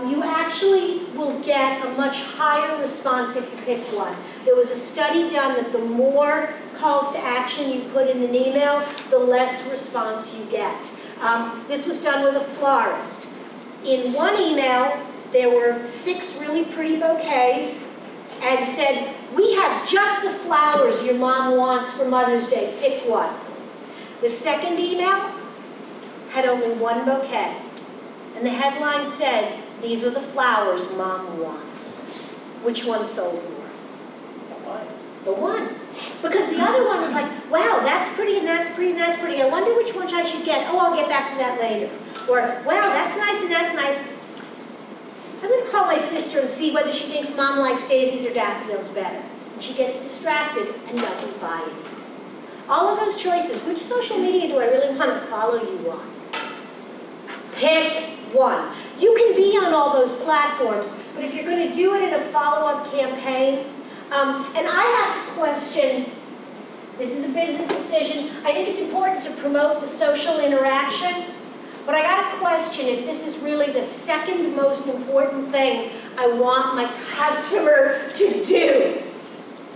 A: you actually will get a much higher response if you pick 1. There was a study done that the more calls to action you put in an email, the less response you get. This was done with a florist. In 1 email, there were 6 really pretty bouquets and said, we have just the flowers your mom wants for Mother's Day, pick 1. The second email had only 1 bouquet. And the headline said, these are the flowers Mom wants. Which one sold more? The 1. Because the other one was like, wow, that's pretty and that's pretty and that's pretty. I wonder which one I should get. Oh, I'll get back to that later. Or, wow, that's nice and that's nice. I'm going to call my sister and see whether she thinks Mom likes daisies or daffodils better. And she gets distracted and doesn't buy it. All of those choices, which social media do I really want to follow you on? Pick 1. You can be on all those platforms, but if you're going to do it in a follow-up campaign, and I have to question, this is a business decision, I think it's important to promote the social interaction, but I got to question if this is really the second most important thing I want my customer to do.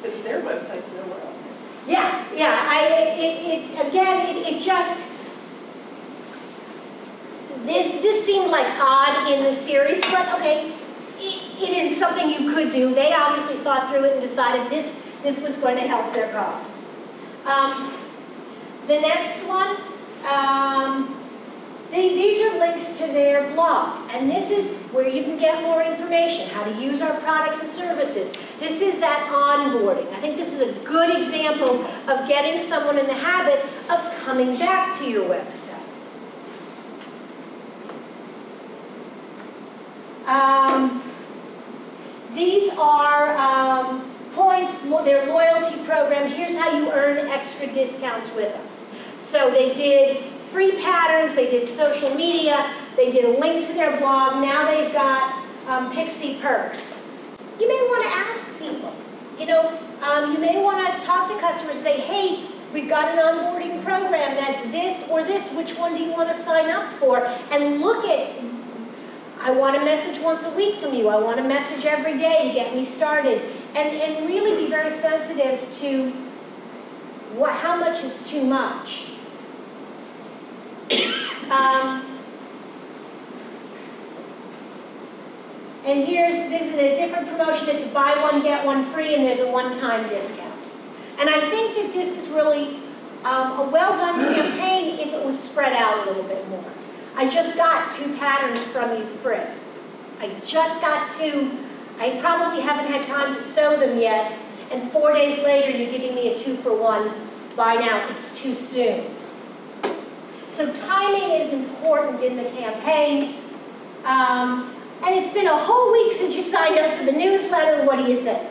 B: Because their website's nowhere else.
A: Yeah. Again, it just, this just seemed like odd in the series, but okay, it is something you could do. They obviously thought through it and decided this was going to help their cause. The next one, these are links to their blog, and this is where you can get more information, how to use our products and services. This is that onboarding. I think this is a good example of getting someone in the habit of coming back to your website. These are points, their loyalty program. Here's how you earn extra discounts with us. So they did free patterns, they did social media, they did a link to their blog, now they've got Pixie Perks. You may want to ask people, you may want to talk to customers and say, hey, we've got an onboarding program that's this or this, which one do you want to sign up for? And look at, I want a message once a week from you, I want a message every day to get me started. And really be very sensitive to how much is too much. And this is a different promotion. It's buy one, get one free, and there's a one-time discount. And I think that this is really a well-done campaign if it was spread out a little bit more. I just got 2 patterns from you free. I just got 2. I probably haven't had time to sew them yet, and 4 days later you're giving me a 2-for-1 buy now. It's too soon. So timing is important in the campaigns. And it's been a whole week since you signed up for the newsletter. What do you think?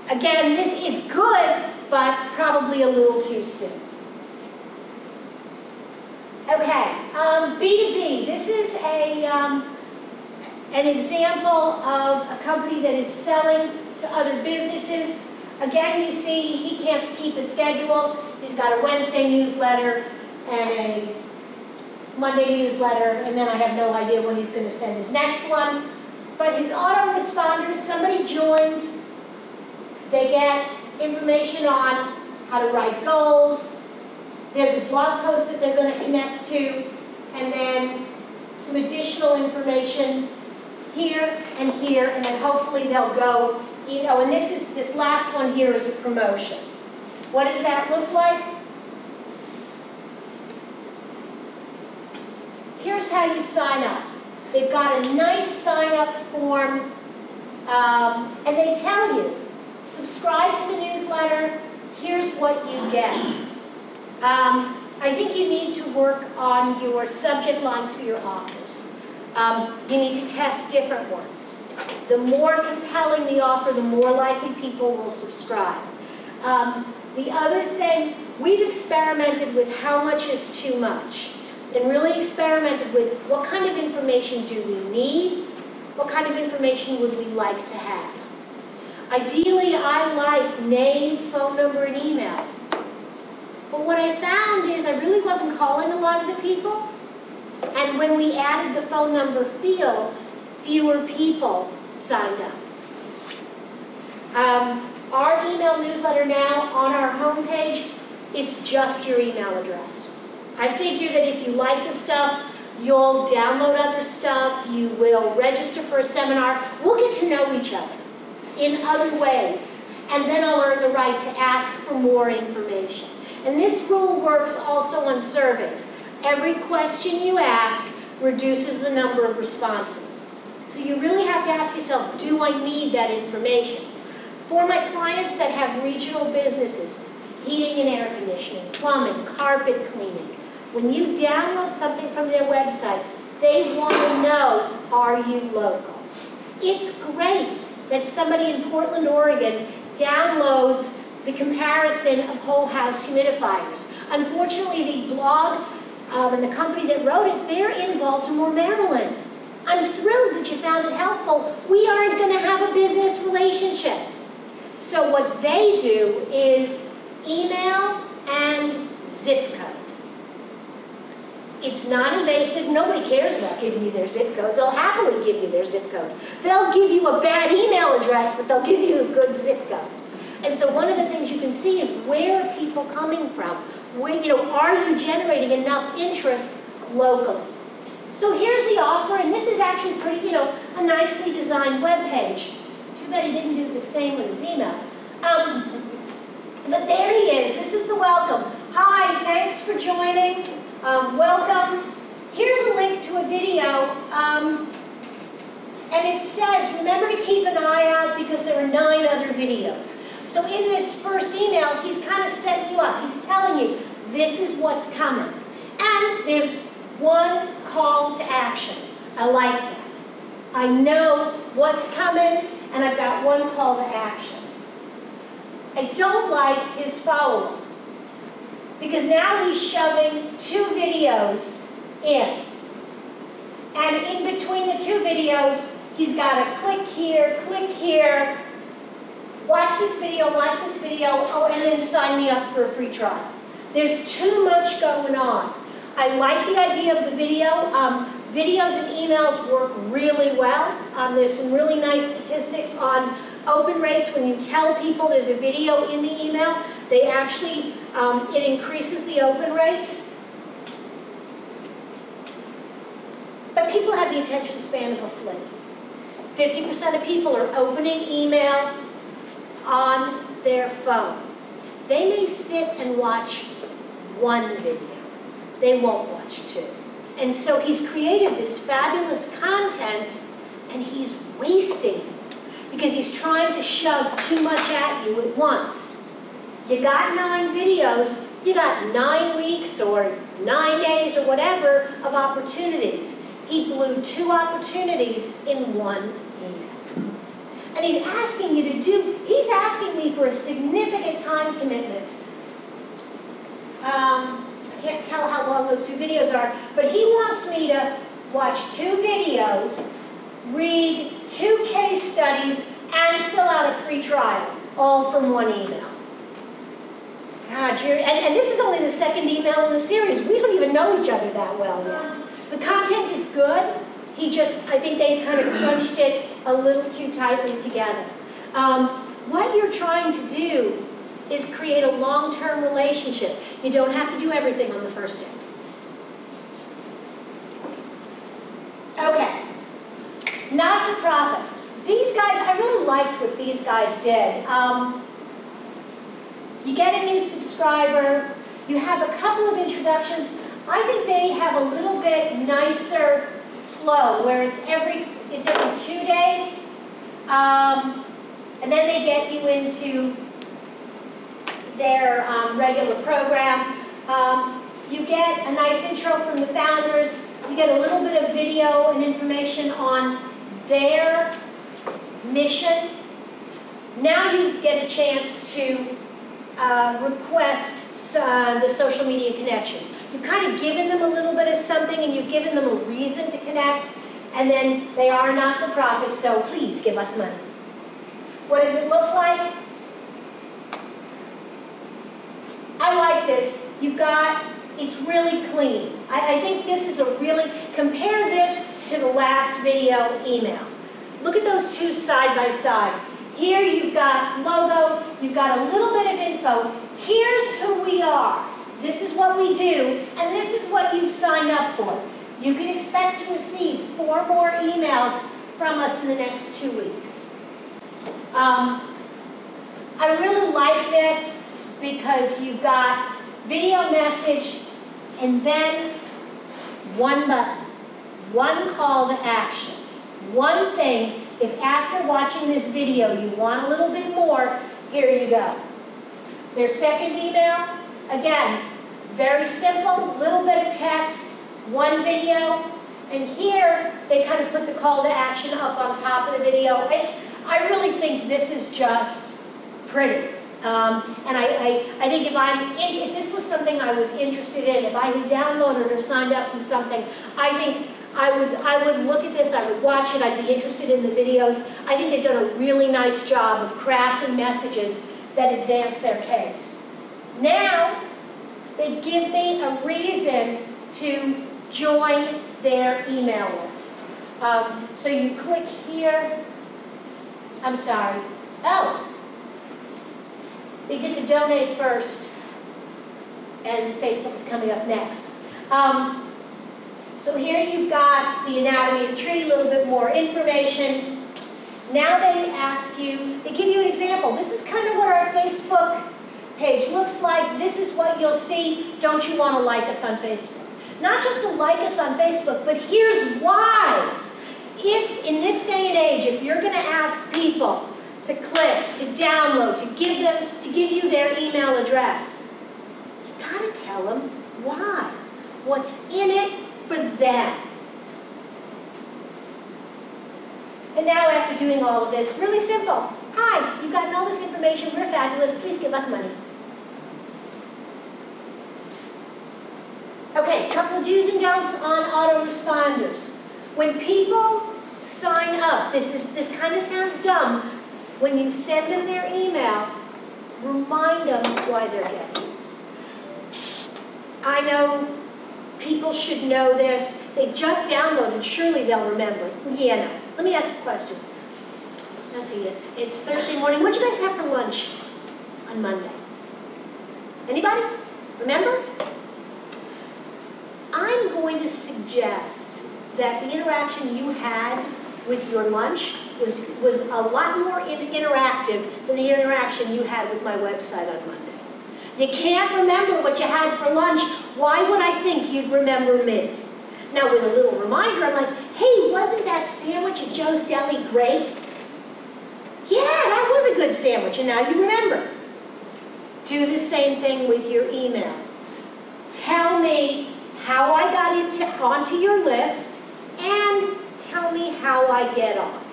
A: Again, this is good, but probably a little too soon. Okay, B2B. This is an example of a company that is selling to other businesses. Again, you see he can't keep a schedule. He's got a Wednesday newsletter and a Monday newsletter, and then I have no idea when he's going to send his next one. But his autoresponders, somebody joins, they get information on how to write goals. There's a blog post that they're going to connect to, and then some additional information here, and then hopefully they'll go, and this last one here is a promotion. What does that look like? Here's how you sign up. They've got a nice sign-up form, and they tell you, subscribe to the newsletter, here's what you get. I think you need to work on your subject lines for your offers. You need to test different ones. The more compelling the offer, the more likely people will subscribe. The other thing, we've experimented with how much is too much, and really experimented with what kind of information do we need, what kind of information would we like to have. Ideally, I like name, phone number, and email. But what I found is I really wasn't calling a lot of the people, and when we added the phone number field, fewer people signed up. Our email newsletter now on our homepage, it's just your email address. I figure that if you like the stuff, you'll download other stuff, you will register for a seminar, we'll get to know each other in other ways, and then I'll earn the right to ask for more information. And this rule works also on surveys. Every question you ask reduces the number of responses. So you really have to ask yourself, do I need that information? For my clients that have regional businesses, heating and air conditioning, plumbing, carpet cleaning, when you download something from their website, they want to know, are you local? It's great that somebody in Portland, Oregon downloads the comparison of whole house humidifiers. Unfortunately, the blog and the company that wrote it, they're in Baltimore, Maryland. I'm thrilled that you found it helpful. We aren't going to have a business relationship. So what they do is email and zip code. It's not invasive. Nobody cares about giving you their zip code. They'll happily give you their zip code. They'll give you a bad email address, but they'll give you a good zip code. And so one of the things you can see is where are people coming from? Where, are you generating enough interest locally? So here's the offer, and this is actually pretty, a nicely designed web page. Too bad he didn't do the same with his emails. But there he is. This is the welcome. Hi, thanks for joining. Welcome. Here's a link to a video, and it says, remember to keep an eye out because there are 9 other videos. So in this first email, he's kind of setting you up. He's telling you, this is what's coming. And there's one call to action. I like that. I know what's coming, and I've got one call to action. I don't like his follow-up, because now he's shoving 2 videos in. And in between the 2 videos, he's got to click here, watch this video, oh, and then sign me up for a free trial. There's too much going on. I like the idea of the video. Videos and emails work really well. There's some really nice statistics on open rates. When you tell people there's a video in the email, they actually, it increases the open rates. But people have the attention span of a flea. 50% of people are opening email on their phone. They may sit and watch 1 video. They won't watch 2. And so he's created this fabulous content, and he's wasting it because he's trying to shove too much at you at once. You got 9 videos, you got 9 weeks or 9 days or whatever of opportunities. He blew 2 opportunities in 1 email. And he's asking you to he's asking me for a significant time commitment. I can't tell how long those 2 videos are, but he wants me to watch 2 videos, read 2 case studies, and fill out a free trial, all from 1 email. God, and this is only the 2nd email in the series. We don't even know each other that well yet. The content is good. I think they kind of crunched it a little too tightly together. What you're trying to do is create a long-term relationship. You don't have to do everything on the first date. Okay. Not-for-profit. These guys, I really liked what these guys did. You get a new subscriber. You have a couple of introductions. I think they have a little bit nicer flow, where it's every 2 days, and then they get you into their regular program. You get a nice intro from the founders. You get a little bit of video and information on their mission. Now you get a chance to request the social media connection. You've kind of given them a little bit of something, and you've given them a reason to connect, and then they are not-for-profit, so please give us money. What does it look like? I like this. It's really clean. I think this is compare this to the last video email. Look at those 2 side by side. Here you've got logo, you've got a little bit of info. Here's who we are. This is what we do, and this is what you've signed up for. You can expect to receive 4 more emails from us in the next 2 weeks. I really like this because you've got video message and then 1 button, 1 call to action, 1 thing. If after watching this video you want a little bit more, here you go. Their 2nd email, again, very simple, little bit of text, 1 video, and here they kind of put the call to action up on top of the video. I really think this is just pretty. And I think if this was something I was interested in, if I had downloaded or signed up for something, I think I would look at this, I would watch it, I'd be interested in the videos. I think they've done a really nice job of crafting messages that advance their case. Now, they give me a reason to join their email list. So you click here. I'm sorry. Oh, they did the donate first, and Facebook is coming up next. So here you've got the anatomy of the tree, a little bit more information. Now they ask you, they give you an example. This is kind of what our Facebook page looks like. This is what you'll see. Don't you want to like us on Facebook? Not just to like us on Facebook, but here's why. If, in this day and age, if you're going to ask people to click, to download, to give you their email address, you got to tell them why. What's in it for them. And now after doing all of this, really simple. Hi, you've gotten all this information, we're fabulous, please give us money. Okay, couple of do's and don'ts on autoresponders. When people sign up, this kind of sounds dumb, when you send them their email, remind them why they're getting it. I know people should know this. They just downloaded, surely they'll remember. Yeah, no. Let me ask a question. Let's see, it's Thursday morning. What did you guys have for lunch on Monday? Anybody? Remember? I'm going to suggest that the interaction you had with your lunch was a lot more interactive than the interaction you had with my website on Monday. You can't remember what you had for lunch. Why would I think you'd remember me? Now, with a little reminder, I'm like, hey, wasn't that sandwich at Joe's Deli great? Yeah, that was a good sandwich, and now you remember. Do the same thing with your email. Tell me how I got onto your list, and tell me how I get off.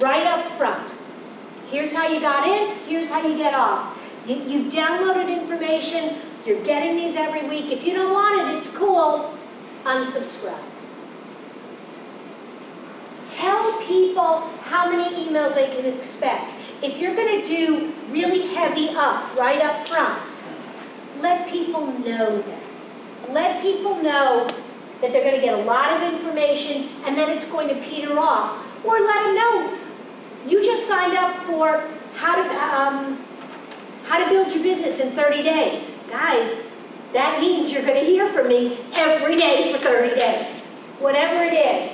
A: Right up front. Here's how you got in, here's how you get off. You downloaded information, you're getting these every week. If you don't want it, it's cool. Unsubscribe. Tell people how many emails they can expect. If you're going to do really heavy up, right up front, let people know that. Let people know that they're going to get a lot of information and then it's going to peter off. Or let them know you just signed up for how to build your business in 30 days. Guys, that means you're going to hear from me every day for 30 days, whatever it is.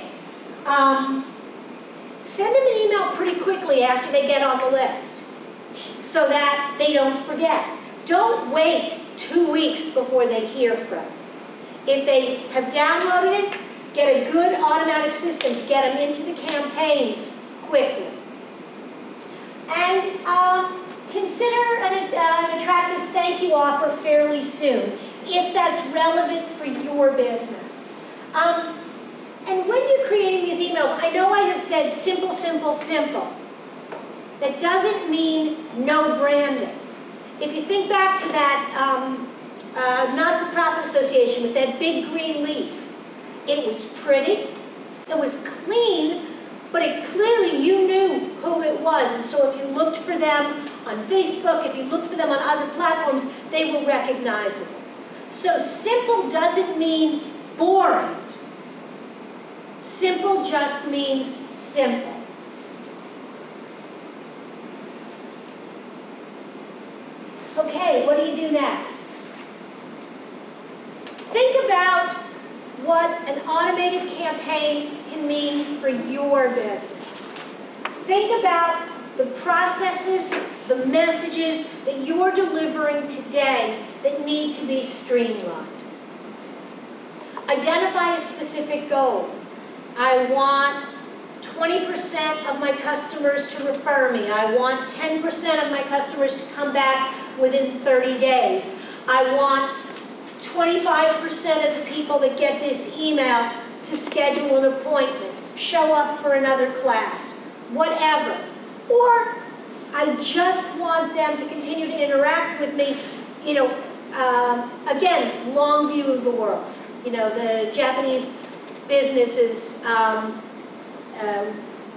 A: Send them an email pretty quickly after they get on the list so that they don't forget. Don't wait 2 weeks before they hear from you. If they have downloaded it, get a good automatic system to get them into the campaigns quickly. And consider an attractive thank you offer fairly soon, if that's relevant for your business. And when you're creating these emails, I know I have said simple, simple, simple. That doesn't mean no branding. If you think back to that not-for-profit association with that big green leaf, it was pretty, it was clean, but it clearly you knew who it was. And so if you looked for them on Facebook, if you looked for them on other platforms, they were recognizable. So simple doesn't mean boring. Simple just means simple. Okay, what do you do next? Think about what an automated campaign can mean for your business. Think about the processes, the messages that you're delivering today that need to be streamlined. Identify a specific goal. I want 20% of my customers to refer me. I want 10% of my customers to come back within 30 days. I want 25% of the people that get this email to schedule an appointment, show up for another class, whatever. Or I just want them to continue to interact with me, again, long view of the world. The Japanese businesses,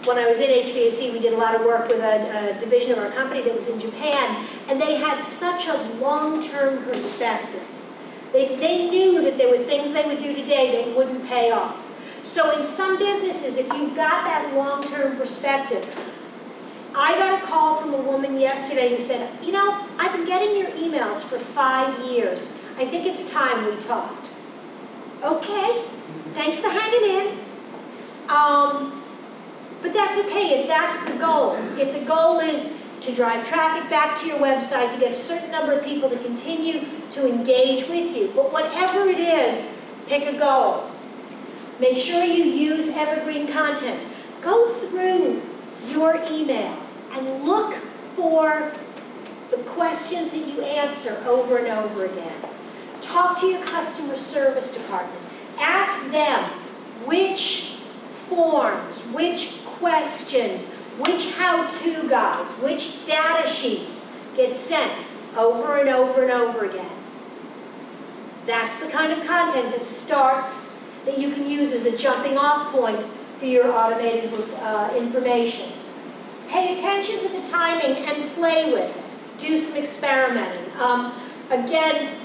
A: when I was in HVAC, we did a lot of work with a division of our company that was in Japan, and they had such a long-term perspective. They knew that there were things they would do today that wouldn't pay off. So in some businesses, if you've got that long-term perspective, I got a call from a woman yesterday who said, I've been getting your emails for 5 years. I think it's time we talked. Okay, thanks for hanging in. But that's okay if that's the goal. If the goal is to drive traffic back to your website, to get a certain number of people to continue to engage with you. But whatever it is, pick a goal. Make sure you use evergreen content. Go through your email and look for the questions that you answer over and over again. Talk to your customer service department. Ask them which forms, which questions, which how-to guides, which data sheets get sent over and over and over again. That's the kind of content that you can use as a jumping off point for your automated information. Pay attention to the timing and play with it. Do some experimenting. Again,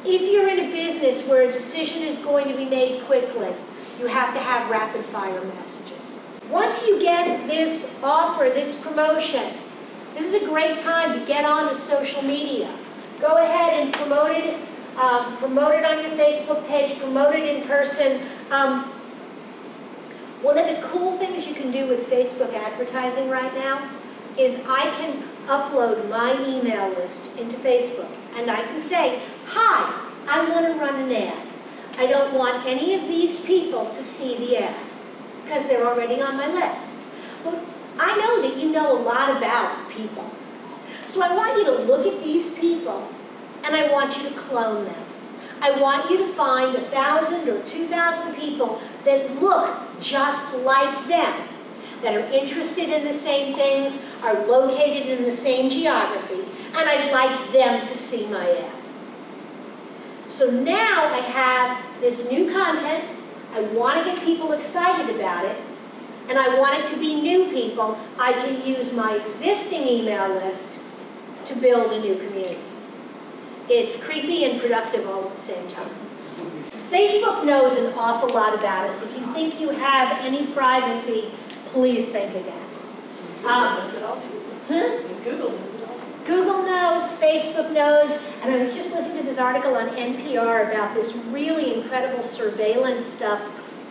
A: if you're in a business where a decision is going to be made quickly, you have to have rapid fire messages. Once you get this offer, this promotion, this is a great time to get onto social media. Go ahead and promote it on your Facebook page, promote it in person. One of the cool things you can do with Facebook advertising right now is I can upload my email list into Facebook, and I can say, hi, I want to run an ad. I don't want any of these people to see the ad because they're already on my list. But I know that you know a lot about people. So I want you to look at these people and I want you to clone them. I want you to find 1,000 or 2,000 people that look just like them, that are interested in the same things, are located in the same geography, and I'd like them to see my ad. So now I have this new content, I want to get people excited about it, and I want it to be new people. I can use my existing email list to build a new community. It's creepy and productive all at the same time. Facebook knows an awful lot about us. If you think you have any privacy, please think again.
B: Google knows it all too. Google knows it all.
A: Google knows, Facebook knows, and I was just listening to this article on NPR about this really incredible surveillance stuff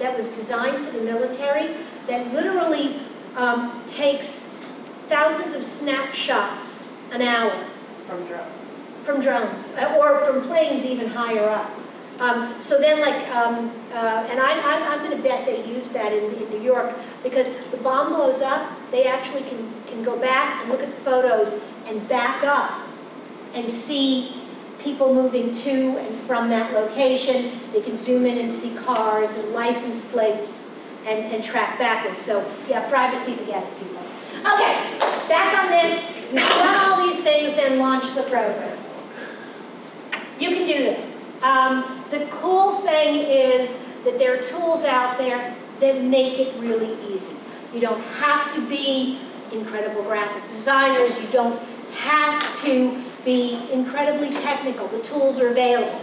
A: that was designed for the military that literally takes thousands of snapshots an hour.
B: From drones.
A: From drones, or from planes even higher up. So then and I'm going to bet they use that in New York, because the bomb blows up, they actually can go back and look at the photos and back up and see people moving to and from that location. They can zoom in and see cars and license plates and track backwards. So yeah, privacy, forget it, people. Okay, back on this. We've done all these things, then launch the program. You can do this. The cool thing is that there are tools out there that make it really easy. You don't have to be incredible graphic designers. You don't have to be incredibly technical. The tools are available.